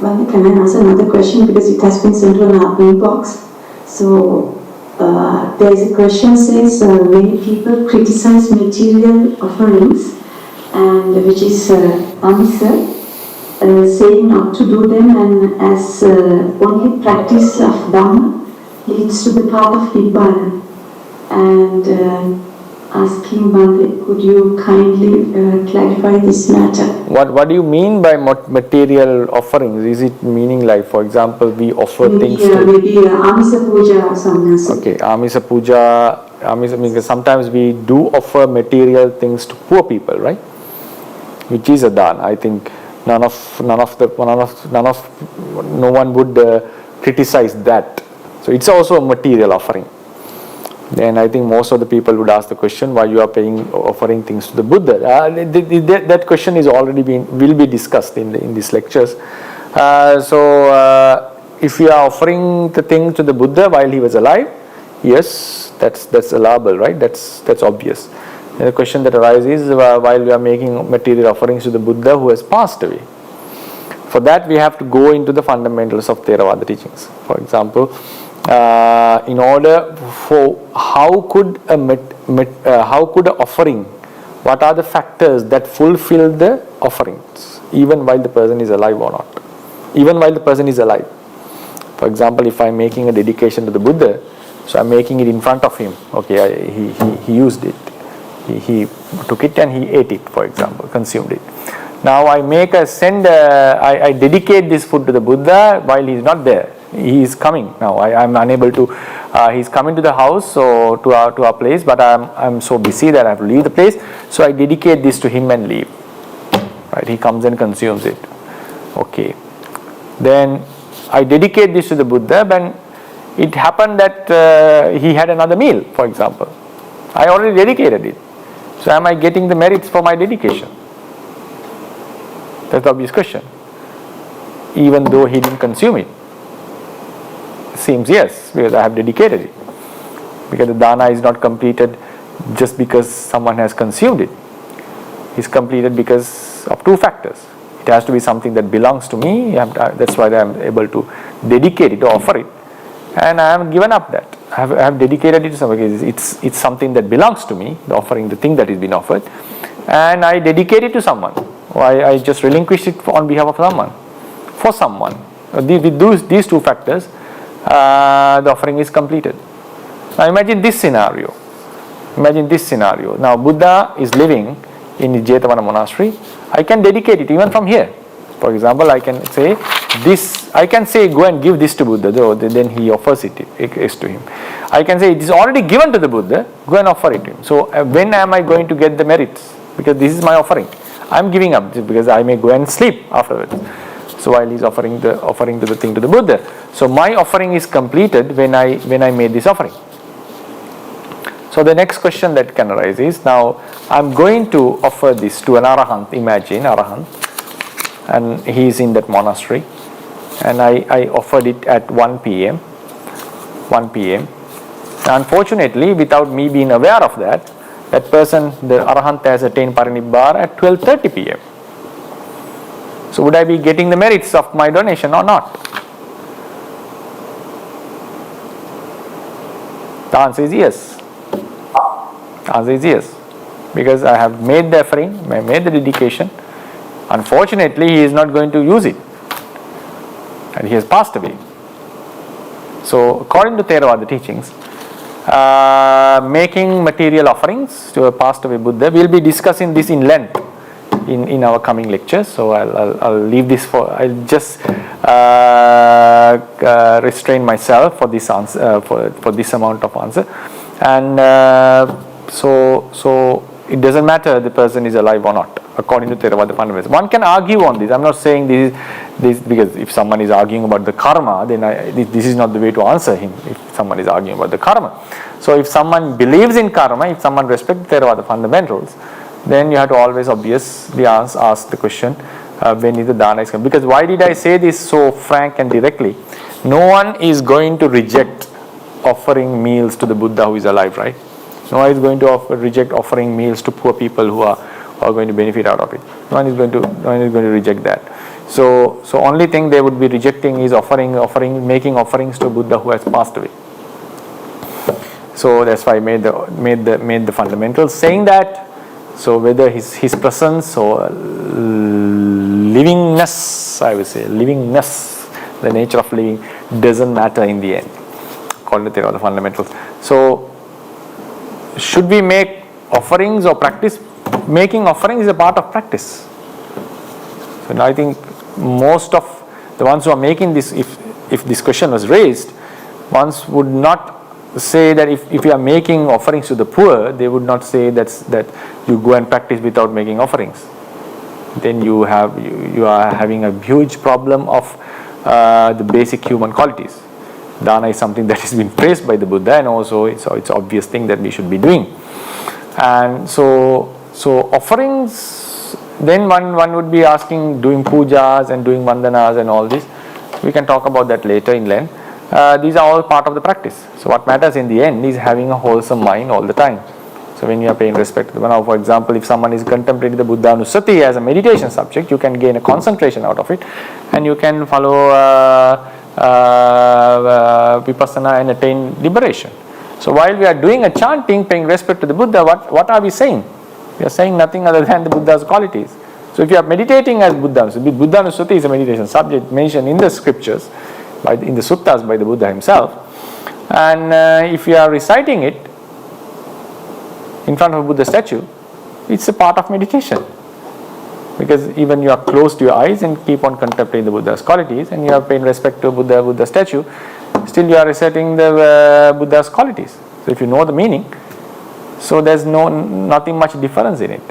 Well, can I ask another question because it has been sent on our inbox? So there is a question says many people criticize material offerings and which is amisa, saying not to do them and as only practice of Dhamma leads to the path of Nibbana. And asking Bhante, could you kindly clarify this matter? What do you mean by material offerings? Is it meaning like, for example, we offer things to... Maybe Amisa Puja or something. Okay, Amisa Puja, because sometimes we do offer material things to poor people, right? Which is a dana. I think no one would criticize that. So it's also a material offering. Then I think most of the people would ask the question why you are offering things to the Buddha. That question is already will be discussed in these lectures. So if you are offering the thing to the Buddha while he was alive, yes, that's allowable, right? That's obvious. And the question that arises is while we are making material offerings to the Buddha who has passed away. For that we have to go into the fundamentals of Theravada teachings. For example, in order for how could an offering, what are the factors that fulfill the offerings even while the person is alive or not, even while the person is alive. For example, if I'm making a dedication to the Buddha, so I'm making it in front of him. Okay, he used it, he took it and he ate it, for example, consumed it. Now I I dedicate this food to the Buddha while he is not there. He is coming now. I'm unable to. He's coming to the house, so to our place, but I'm so busy that I have to leave the place. So I dedicate this to him and leave. Right? He comes and consumes it. Okay. Then I dedicate this to the Buddha, and it happened that he had another meal, for example. I already dedicated it. So am I getting the merits for my dedication? That's the obvious question. Even though he didn't consume it. Seems yes, because I have dedicated it. Because the dana is not completed just because someone has consumed it. It's completed because of two factors. It has to be something that belongs to me. That's why I am able to dedicate it, to offer it. And I have given up that. I have dedicated it to someone. It's something that belongs to me, the offering, the thing that is being offered. And I dedicate it to someone. I just relinquish it on behalf of someone. For someone. With these two factors, the offering is completed. Now imagine this scenario. Now Buddha is living in the Jetavana monastery. I can dedicate it even from here. For example, I can say this, I can say go and give this to Buddha, then he offers it to him. I can say it is already given to the Buddha, go and offer it to him. So when am I going to get the merits? Because this is my offering. I am giving up because I may go and sleep afterwards. So while he is offering to the thing to the Buddha. So my offering is completed when I made this offering. So the next question that can arise is, now I am going to offer this to an arahant, imagine arahant, and he is in that monastery, and I offered it at 1 p.m. Unfortunately, without me being aware of that person, the arahant has attained parinibbana at 12:30 p.m. So would I be getting the merits of my donation or not? The answer is yes. The answer is yes. Because I have made the offering, I made the dedication. Unfortunately, he is not going to use it. And he has passed away. So according to Theravada teachings, making material offerings to a passed away Buddha, we will be discussing this in length in our coming lectures. So I'll leave this for, I'll just restrain myself for this answer, for this amount of answer. And so it doesn't matter the person is alive or not, according to Theravada fundamentals. One can argue on this. I'm not saying this because if someone is arguing about the karma, then this is not the way to answer him, if someone is arguing about the karma. So if someone believes in karma, if someone respects Theravada fundamentals, then you have to always obviously ask the question, when is the dana is coming? Because why did I say this so frank and directly? No one is going to reject offering meals to the Buddha who is alive, right? No one is going to reject offering meals to poor people who are going to benefit out of it. No one is going to reject that. So only thing they would be rejecting is making offerings to Buddha who has passed away. So that's why I made the fundamentals saying that. So whether his presence or livingness, I would say livingness, the nature of living doesn't matter in the end, according to the fundamentals. So should we make offerings or practice? Making offerings is a part of practice. So now I think most of the ones who are making this, if this question was raised, ones would not say that if you are making offerings to the poor, they would not say that you go and practice without making offerings. Then you are having a huge problem of the basic human qualities. Dana is something that has been praised by the Buddha, and also it's obvious thing that we should be doing. And so offerings, then one would be asking, doing pujas and doing vandanas and all this. We can talk about that later in length. These are all part of the practice. So what matters in the end is having a wholesome mind all the time. So when you are paying respect to the Buddha, for example, if someone is contemplating the Buddha Nusati as a meditation subject, you can gain a concentration out of it, and you can follow vipassana and attain liberation. So while we are doing a chanting, paying respect to the Buddha, what are we saying? We are saying nothing other than the Buddha's qualities. So if you are meditating as Buddha Nusati is a meditation subject mentioned in the scriptures, in the suttas by the Buddha himself, and if you are reciting it in front of a Buddha statue, it's a part of meditation. Because even you are closed to your eyes and keep on contemplating the Buddha's qualities, and you are paying respect to Buddha statue, still you are reciting the Buddha's qualities. So if you know the meaning, so there's nothing much difference in it.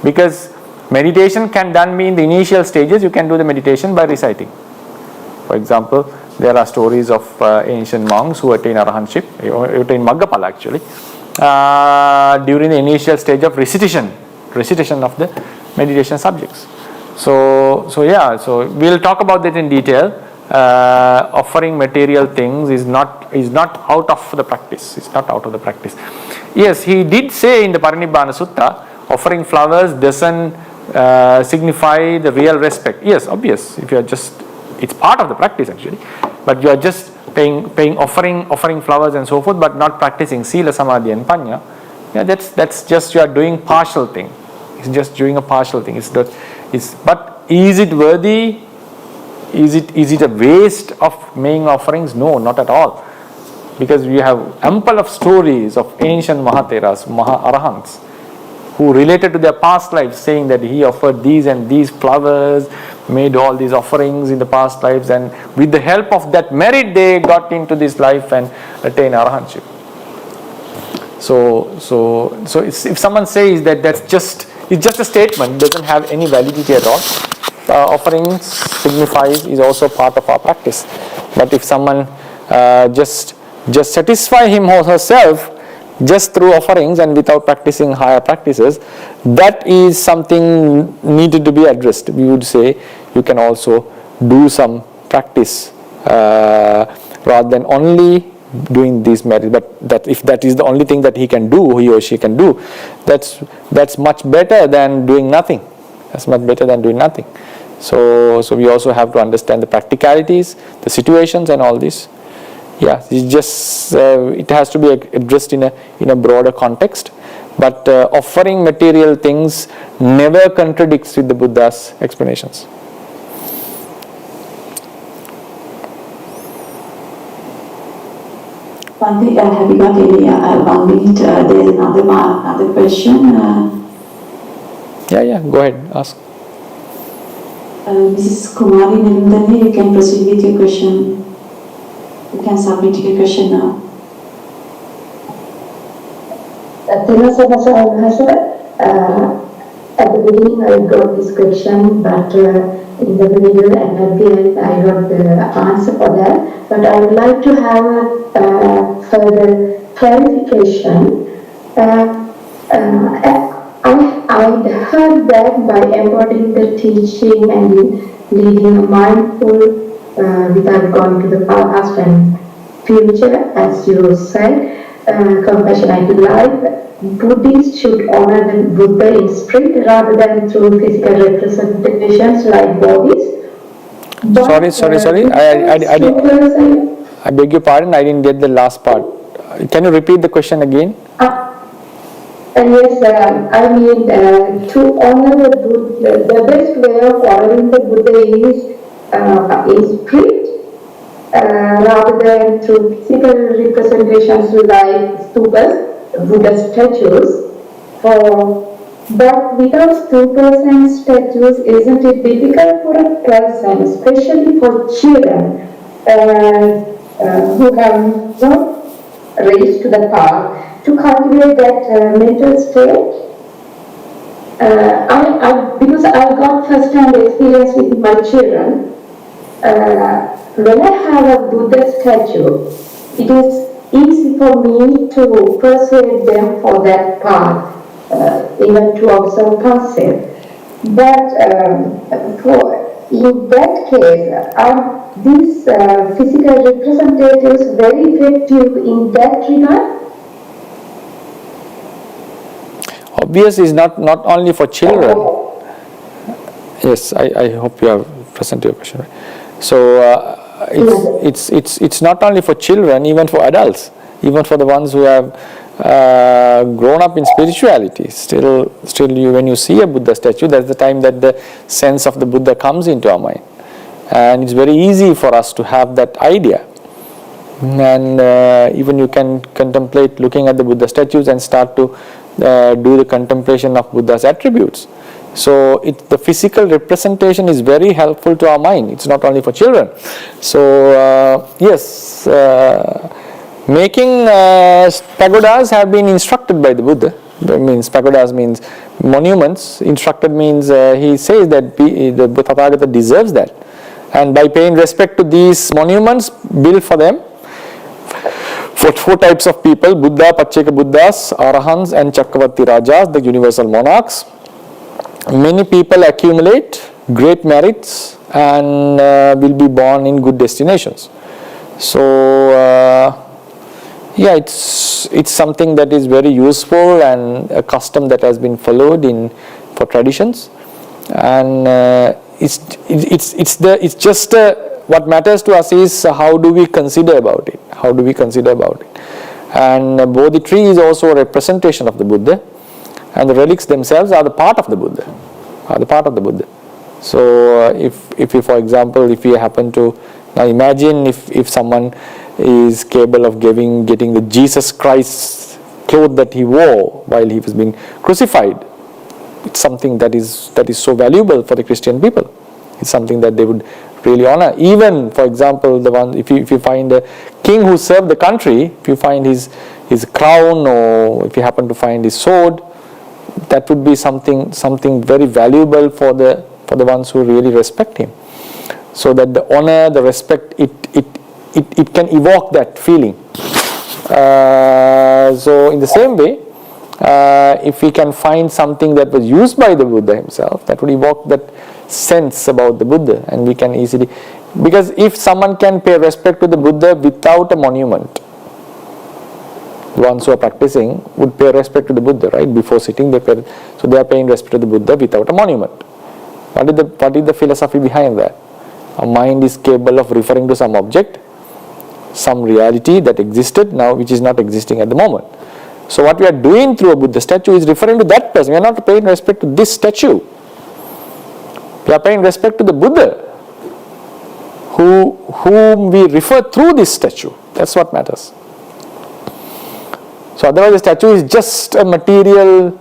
Because meditation can done be in the initial stages, you can do the meditation by reciting. For example, there are stories of ancient monks who attain arahantship, attain Maggapala actually, during the initial stage of recitation of the meditation subjects. So we'll talk about that in detail. Offering material things is not out of the practice. It's not out of the practice. Yes, he did say in the Parinibbana Sutta, offering flowers doesn't signify the real respect. Yes, obvious. If you are just, it's part of the practice actually, but you are just offering flowers and so forth, but not practicing sila, samadhi and panya. Yeah, that's just you are doing partial thing. It's just doing a partial thing. But is it worthy? Is it a waste of making offerings? No, not at all. Because we have ample of stories of ancient Mahatheras, Arahants, who related to their past lives, saying that he offered these and these flowers made all these offerings in the past lives, and with the help of that merit they got into this life and attained arahantship. So if someone says that it's just a statement, doesn't have any validity at all. Offerings signifies is also part of our practice. But if someone just satisfy him or herself just through offerings and without practicing higher practices, that is something needed to be addressed. We would say you can also do some practice rather than only doing these merits. But that if that is the only thing that he or she can do, that's much better than doing nothing. That's much better than doing nothing. So we also have to understand the practicalities, the situations, and all this. Yeah, it's just it has to be addressed in a broader context. But offering material things never contradicts with the Buddha's explanations. One thing, have you got any 1 minute? There's another question. Yeah, go ahead, ask. Mrs. Kumari Renukane, you can proceed with your question. You can submit your question now. At the beginning I got this question, but in the middle and at the end I got the answer for that. But I would like to have a further clarification. I heard that by embodying the teaching and leading a mindful without going to the past and future, as you said, compassionate life, Buddhists should honor the Buddha in spirit rather than through physical representations like bodies. But, Sorry. I beg your pardon, I didn't get the last part. Can you repeat the question again? Yes, I mean to honor the Buddha, the best way of honoring the Buddha is in spirit rather than through physical representations like stupas, Buddha statues. But without stupas and statues, isn't it difficult for a person, especially for children who have not raised to the path, to cultivate that mental state? Because I got first-hand experience with my children. When I have a Buddha statue, it is easy for me to persuade them for that path, even to observe concept. But in that case, are these physical representatives very effective in that regard? Obvious is not only for children. Yes, I hope you have presented your question right. So it's not only for children, even for adults, even for the ones who have grown up in spirituality. Still when you see a Buddha statue, that's the time that the sense of the Buddha comes into our mind, and it's very easy for us to have that idea. And even you can contemplate looking at the Buddha statues and start to do the contemplation of Buddha's attributes. So the physical representation is very helpful to our mind. It's not only for children. So yes, making pagodas have been instructed by the Buddha. That means pagodas means monuments. Instructed means he says that the Tathagata deserves that. And by paying respect to these monuments, build for them. For 4 types of people: Buddha, Pacceka Buddhas, Arahants, and Chakravarti Rajas, the universal monarchs. Many people accumulate great merits and will be born in good destinations. So yeah, it's something that is very useful and a custom that has been followed for traditions. And it's just what matters to us is how do we consider about it? How do we consider about it? And Bodhi tree is also a representation of the Buddha, and the relics themselves are the part of the Buddha. So if you, for example, if you happen to now imagine if someone is capable of getting the Jesus Christ cloth that he wore while he was being crucified, it's something that is so valuable for the Christian people. It's something that they would really honor. Even, for example, the one if you find a king who served the country, if you find his crown, or if you happen to find his sword, that would be something very valuable for the ones who really respect him. So that the honor, the respect, it can evoke that feeling. So in the same way, if we can find something that was used by the Buddha himself, that would evoke that sense about the Buddha, and we can easily, because if someone can pay respect to the Buddha without a monument, the ones who are practicing would pay respect to the Buddha, right? Before sitting, so they are paying respect to the Buddha without a monument. What is the philosophy behind that? Our mind is capable of referring to some object, some reality that existed now, which is not existing at the moment. So what we are doing through a Buddha statue is referring to that person. We are not paying respect to this statue. We are paying respect to the Buddha, whom we refer through this statue. That's what matters. So otherwise the statue is just a material,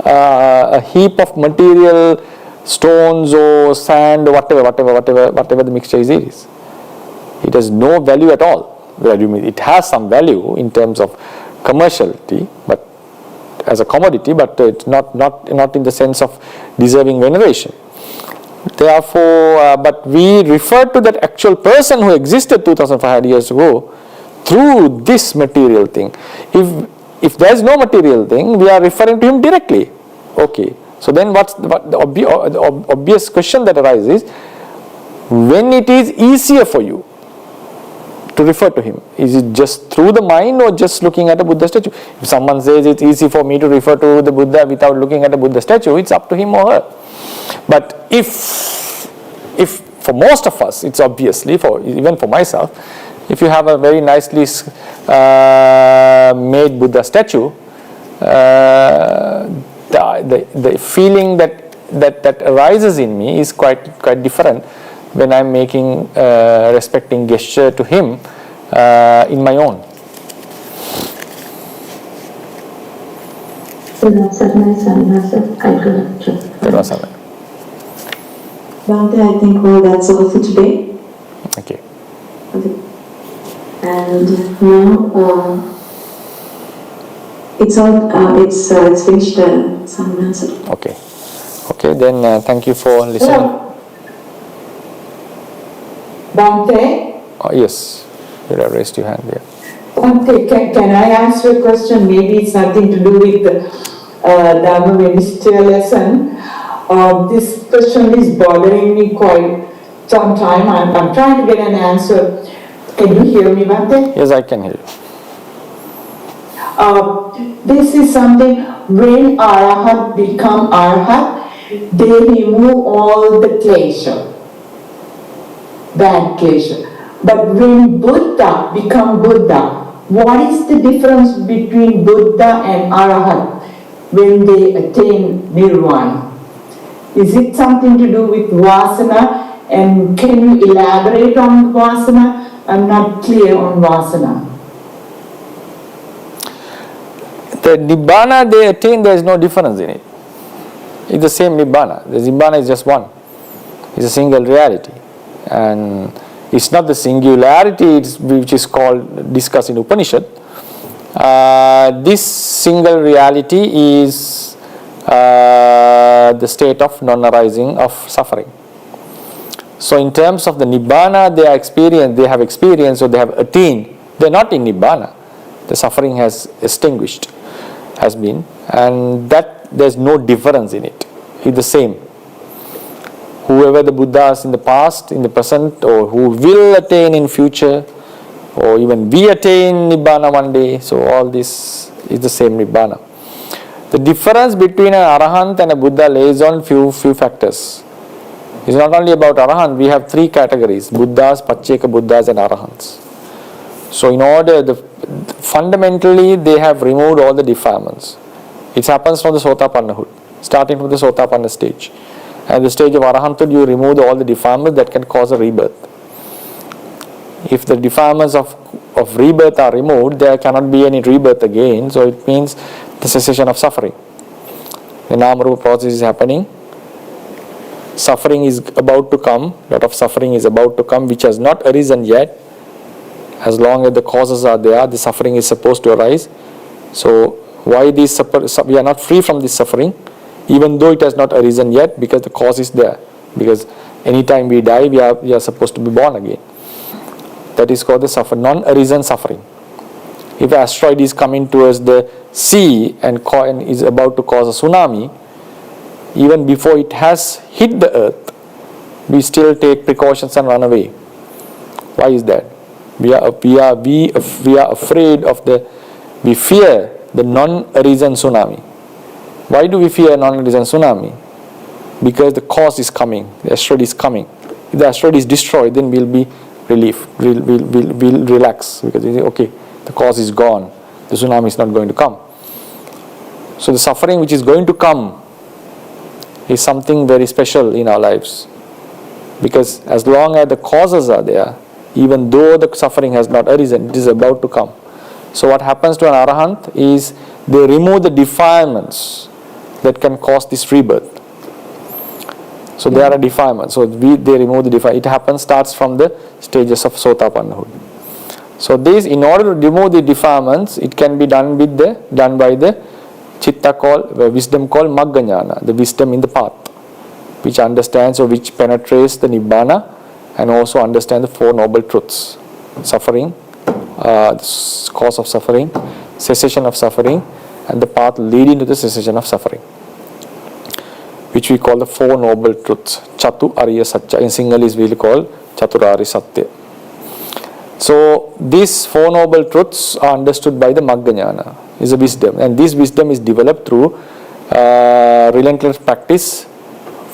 a heap of material, stones or sand or whatever the mixture is. It has no value at all. It has some value in terms of commerciality, but as a commodity, but it's not in the sense of deserving veneration. Therefore, but we refer to that actual person who existed 2500 years ago through this material thing. If there is no material thing, we are referring to him directly. Okay. So then the obvious question that arises, when it is easier for you to refer to him, is it just through the mind or just looking at a Buddha statue? If someone says it's easy for me to refer to the Buddha without looking at a Buddha statue, it's up to him or her. But if for most of us, it's obviously, even for myself, if you have a very nicely made Buddha statue, the feeling that arises in me is quite different when I'm making respecting gesture to him in my own. Bhante, I think that's all for today. Okay. And now it's finished. Some answer. Okay. Then thank you for listening. Bhante? Oh, yes, you have raised your hand there. Bhante, can I ask you a question? Maybe it's nothing to do with the Dhamma Vinicchaya lesson. This question is bothering me quite some time. I'm trying to get an answer. Can you hear me, Bhante? Yes, I can hear you. This is something, when arahant become arahant, they remove all the klesha, bad klesha. But when Buddha become Buddha, what is the difference between Buddha and arahant when they attain nirvana? Is it something to do with vasana? And can you elaborate on vasana? I'm not clear on vasana. The Nibbana they attain, there is no difference in it. It's the same Nibbana. The Nibbana is just one. It's a single reality. And it's not the singularity which is discussed in Upanishad. This single reality is the state of non-arising of suffering. So in terms of the Nibbana they have experienced or they have attained, they are not in Nibbana. The suffering has extinguished, has been, and that there is no difference in it. It's the same. Whoever the Buddhas in the past, in the present, or who will attain in future, or even we attain Nibbana one day, so all this is the same Nibbana. The difference between an Arahant and a Buddha lays on few factors. It's not only about Arahant, we have three categories: Buddhas, Pacceka Buddhas and Arahants. So in order, fundamentally they have removed all the defilements. It happens from the Sotapannahood, starting from the Sotapanna stage. At the stage of Arahanthood, you remove all the defilements that can cause a rebirth. If the defilements of rebirth are removed, there cannot be any rebirth again, so it means the cessation of suffering. The Nama-Rupa process is happening suffering is about to come, lot of suffering is about to come which has not arisen yet. As long as the causes are there, the suffering is supposed to arise. So why we are not free from this suffering even though it has not arisen yet, because the cause is there. Because anytime we die, we are supposed to be born again. That is called the non-arisen suffering. If an asteroid is coming towards the sea and is about to cause a tsunami, even before it has hit the earth, we still take precautions and run away. Why is that? We are afraid of we fear the non-arisen tsunami. Why do we fear non-arisen tsunami? Because the cause is coming, the asteroid is coming. If the asteroid is destroyed, then we'll be relief, we'll relax, because we say, okay, the cause is gone, the tsunami is not going to come. So the suffering which is going to come is something very special in our lives, because as long as the causes are there, even though the suffering has not arisen, it is about to come. So what happens to an arahant is they remove the defilements that can cause this rebirth. So there are defilements. So they remove the defilements. It starts from the stages of Sotapannahood. So this, in order to remove the defilements, it can be done by the chitta wisdom called Magganyana, the wisdom in the path, which understands or which penetrates the Nibbana and also understands the Four Noble Truths: suffering, the cause of suffering, cessation of suffering, and the path leading to the cessation of suffering, which we call the Four Noble Truths, Chatu Ariya Satya. In Sinhalese we will call Chaturari Satya. So these Four Noble Truths are understood by the Magganyana, is a wisdom, and this wisdom is developed through relentless practice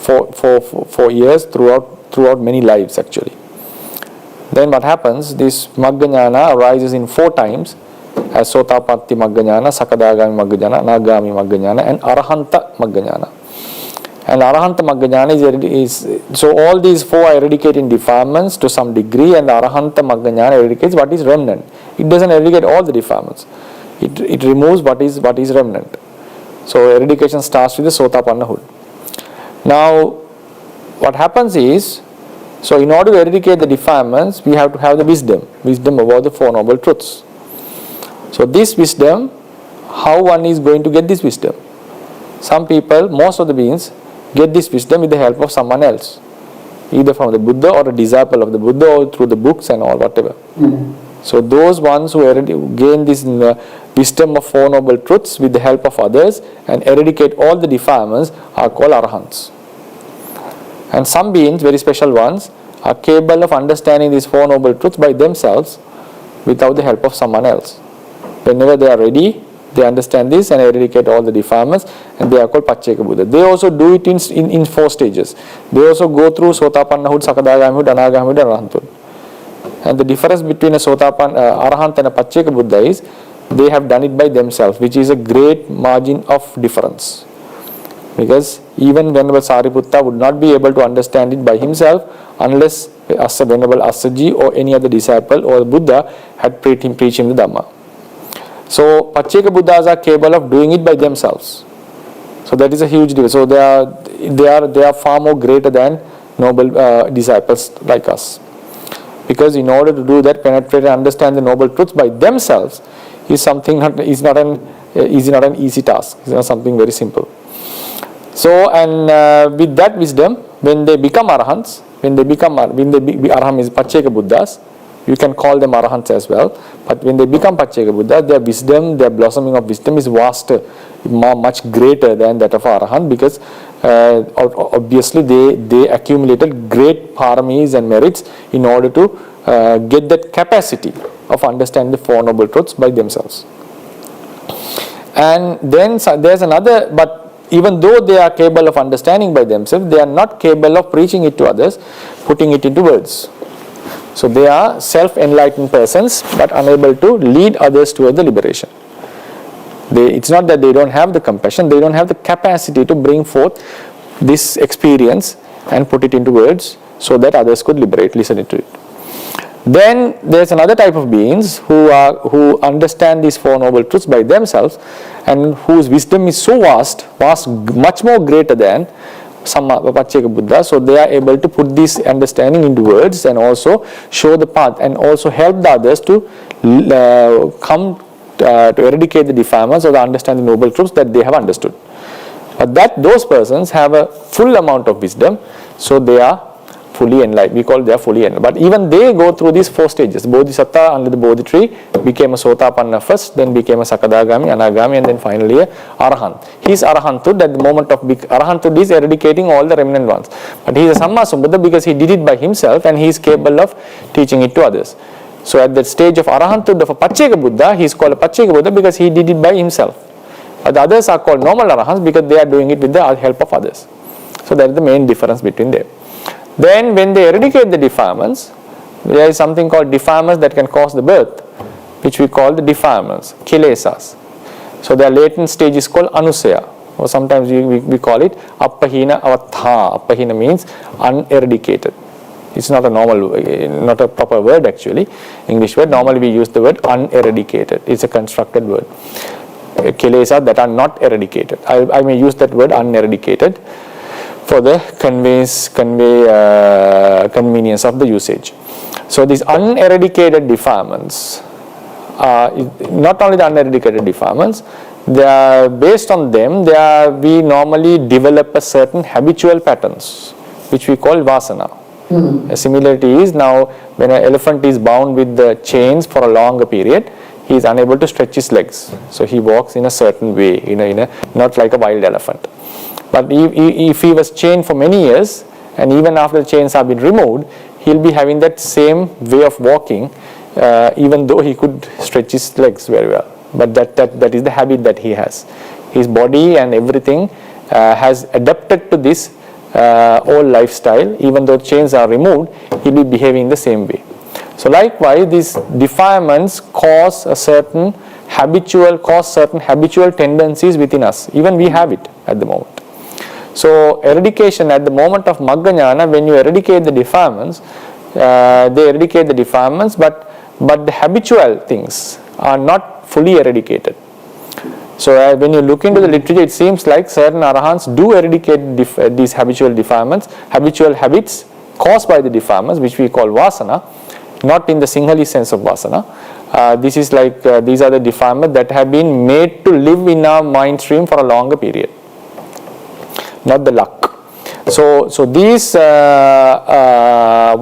for years, throughout many lives actually. Then what happens, this Magganyana arises in 4 times, as Sotapatti Magganyana, Sakadagami Magganyana, Anagami Magganyana, and Arahanta Magganyana. And Arahanta Magganyana is so all these 4 are eradicating defilements to some degree, and Arahanta Magganyana eradicates what is remnant. It doesn't eradicate all the defilements. It removes what is remnant. So eradication starts with the Sotapannahood. Now what happens is, so in order to eradicate the defilements, we have to have the wisdom about the Four Noble Truths. So this wisdom, how one is going to get this wisdom? Some people, most of the beings, get this wisdom with the help of someone else, either from the Buddha or a disciple of the Buddha, or through the books and all whatever. So those ones who gain this wisdom of Four Noble Truths with the help of others and eradicate all the defilements are called arahants. And some beings, very special ones, are capable of understanding these Four Noble Truths by themselves without the help of someone else. Whenever they are ready, they understand this and eradicate all the defilements, and they are called Pacceka Buddha. They also do it in 4 stages. They also go through Sotapannahood, Sakadagamihud, Anagamihud, and Arahanthood. And the difference between a Arahant and a Pacceka Buddha is they have done it by themselves, which is a great margin of difference. Because even Venerable Sariputta would not be able to understand it by himself unless Venerable Assaji or any other disciple or Buddha had preached him the Dhamma. So Pacceka Buddhas are capable of doing it by themselves. So that is a huge difference. So they are far more greater than noble disciples like us. Because in order to do that, penetrate and understand the noble truths by themselves is not an easy task. It's not something very simple. So, and with that wisdom, when they become arahants, when they arahant is Pacceka Buddhas, you can call them arahants as well. But when they become Pacceka Buddha, their wisdom, their blossoming of wisdom is vaster, much greater than that of arahant, because obviously they accumulated great paramis and merits in order to get that capacity of understanding the Four Noble Truths by themselves. And then there's another, but even though they are capable of understanding by themselves, they are not capable of preaching it to others, putting it into words. So they are self-enlightened persons, but unable to lead others toward the liberation. It's not that they don't have the compassion, they don't have the capacity to bring forth this experience and put it into words so that others could listen to it. Then there's another type of beings who understand these Four Noble Truths by themselves, and whose wisdom is so vast, much more greater than Samma Pacceka Buddha, so they are able to put this understanding into words and also show the path and also help the others to come to eradicate the defilements or to understand the noble truths that they have understood. But that those persons have a full amount of wisdom, so they are fully enlightened. We call they are fully enlightened. But even they go through these 4 stages. Bodhisattva under the Bodhi tree became a Sotapanna first, then became a Sakadagami, Anagami, and then finally a Arahant. He is Arahantud at the moment of Arahantud is eradicating all the remnant ones. But he is a Samma Sambuddha because he did it by himself and he is capable of teaching it to others. So at the stage of Arahantud of a Pacceka Buddha, he is called a Pacceka Buddha because he did it by himself. But the others are called normal Arahants because they are doing it with the help of others. So that is the main difference between them. Then when they eradicate the defilements, there is something called defilements that can cause the birth, which we call the defilements, kilesas. So their latent stage is called anusaya, or sometimes we call it appahina avatha. Appahina means uneradicated. It's not a normal, not a proper word actually, English word. Normally we use the word uneradicated. It's a constructed word. Kilesas that are not eradicated. I may use that word uneradicated for the convenience of the usage. So these uneradicated defilements, not only the uneradicated defilements, they are based on them. We normally develop a certain habitual patterns, which we call vasana. A similarity is now when an elephant is bound with the chains for a longer period, he is unable to stretch his legs. So he walks in a certain way, not like a wild elephant. But if he was chained for many years, and even after the chains have been removed, he will be having that same way of walking, even though he could stretch his legs very well. But that is the habit that he has. His body and everything has adapted to this old lifestyle. Even though chains are removed, he will be behaving the same way. So likewise, these defilements cause certain habitual tendencies within us. Even we have it at the moment. So eradication at the moment of Magga Jnana, when you eradicate the defilements, they eradicate the defilements, but the habitual things are not fully eradicated. So when you look into the literature, it seems like certain arahants do eradicate these habitual defilements, habitual habits caused by the defilements, which we call vasana, not in the Sinhalese sense of vasana. This is like these are the defilements that have been made to live in our mind stream for a longer period, not the luck. So these vasana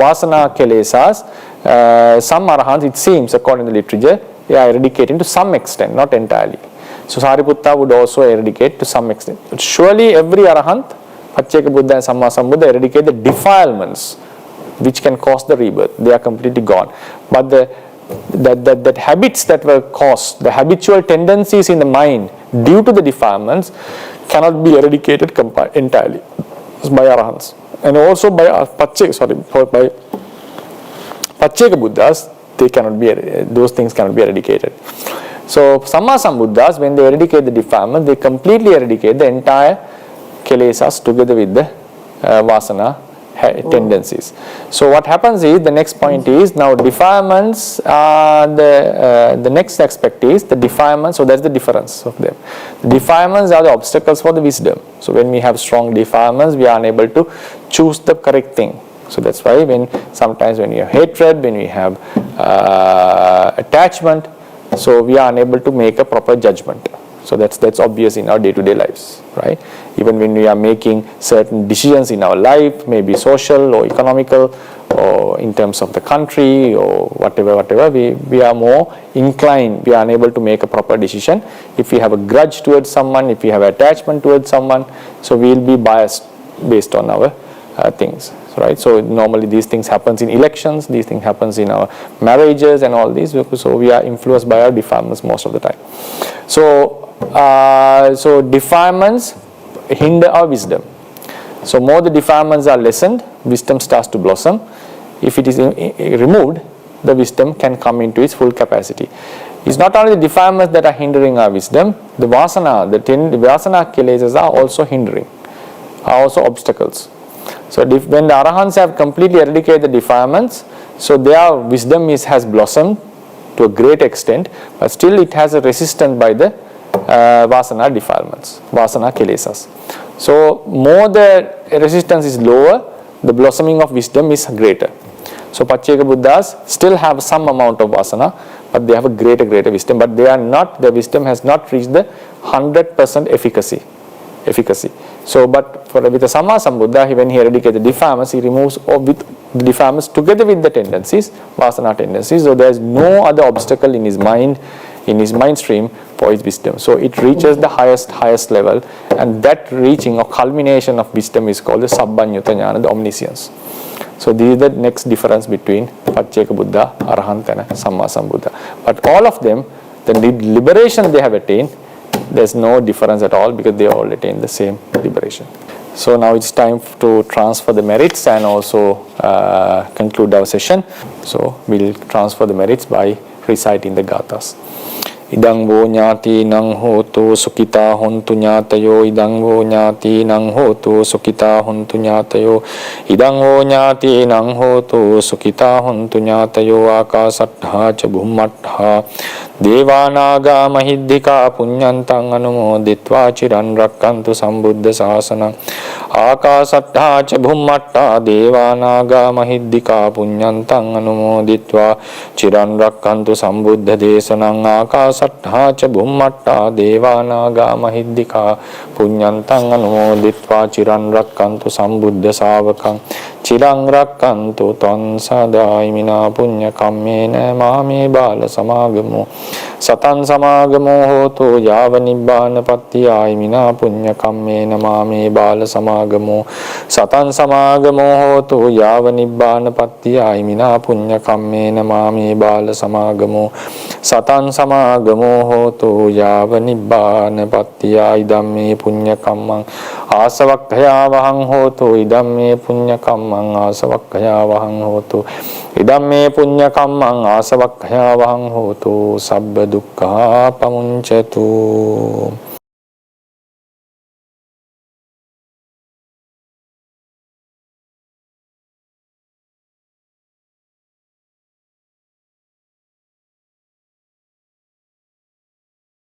kilesas, some arahants, it seems according to the literature, they are eradicating to some extent, not entirely. So Sariputta would also eradicate to some extent. But surely every arahant, Pacceka Buddha and Samma Sambuddha, eradicate the defilements which can cause the rebirth. They are completely gone. But that habits that were caused, the habitual tendencies in the mind due to the defilements cannot be eradicated entirely by arahants. And also by Pacceka Buddhas, those things cannot be eradicated. So Samma Sambuddhas, when they eradicate the defilements, they completely eradicate the entire kilesas together with the vasana tendencies. So what happens is, the next point is, now defilements are the next aspect is the defilements. So that's the difference of them. The defilements are the obstacles for the wisdom. So when we have strong defilements, we are unable to choose the correct thing. So that's why sometimes when we have hatred, when we have attachment, so we are unable to make a proper judgment. So that's obvious in our day-to-day lives, right? Even when we are making certain decisions in our life, maybe social or economical, or in terms of the country or whatever, we are more inclined, we are unable to make a proper decision. If we have a grudge towards someone, if we have attachment towards someone, so we will be biased based on our things. Right? So normally these things happens in elections, these things happens in our marriages and all these. So we are influenced by our defilements most of the time. So defilements hinder our wisdom. So more the defilements are lessened, wisdom starts to blossom. If it is removed, the wisdom can come into its full capacity. It's not only the defilements that are hindering our wisdom, the vasana kilesas are also hindering, are also obstacles. So when the arahants have completely eradicated the defilements, so their wisdom has blossomed to a great extent, but still it has a resistance by the vasana defilements, vasana kilesas. So more the resistance is lower, the blossoming of wisdom is greater. So Pacceka Buddhas still have some amount of vasana, but they have a greater wisdom, but their wisdom has not reached the 100% efficacy. So but with the Samma Sambuddha, when he eradicates the defilements, he removes with the defilements together with the tendencies, vasana tendencies. So there is no other obstacle in his mind stream for his wisdom. So it reaches the highest level, and that reaching or culmination of wisdom is called the Sabbanyuta Jnana, the omniscience. So this is the next difference between Pacceka Buddha, Arahant and Samma Sambuddha. But all of them, the liberation they have attained, there's no difference at all, because they all attain the same liberation. So now it's time to transfer the merits and also conclude our session. So we'll transfer the merits by reciting the gathas. Idang vo nyati nang hotu sukita hontu nyatayo. Idang vo nyati nang hotu sukita hontu nyatayo. Idang vo nyati nang hotu sukita hontu nyatayo. Akasattha ca bhummattha devanaga mahiddhika punyantang anumoditva chiran rakkantu sambuddha sasanang. Akasattha ca bhummattha devanaga mahiddhika punyantang anumoditva chiran rakkantu sambuddha desanang. Sattha ca bhummatta devanaga mahiddhika punyantang anumoditva chiran rakkantu sambuddha savakang. Chirang rakkantu tvan sada imina punya kammena mame bala samagamo. Satan samagamo hotu yava nibbana pattiya imina punya kammena mame bala samagamo. Satan samagamo hotu yava nibbana pattiya imina punya kammena mame bala samagamo. Satan samagamo hotu yava nibbana pattiya idamme punya kammang asavakkaya vahang hotu idamme punya kammang asavakkaya vahang hotu idamme punya kammang asavakkaya vahang hotu sabba dukkha pamuncatu.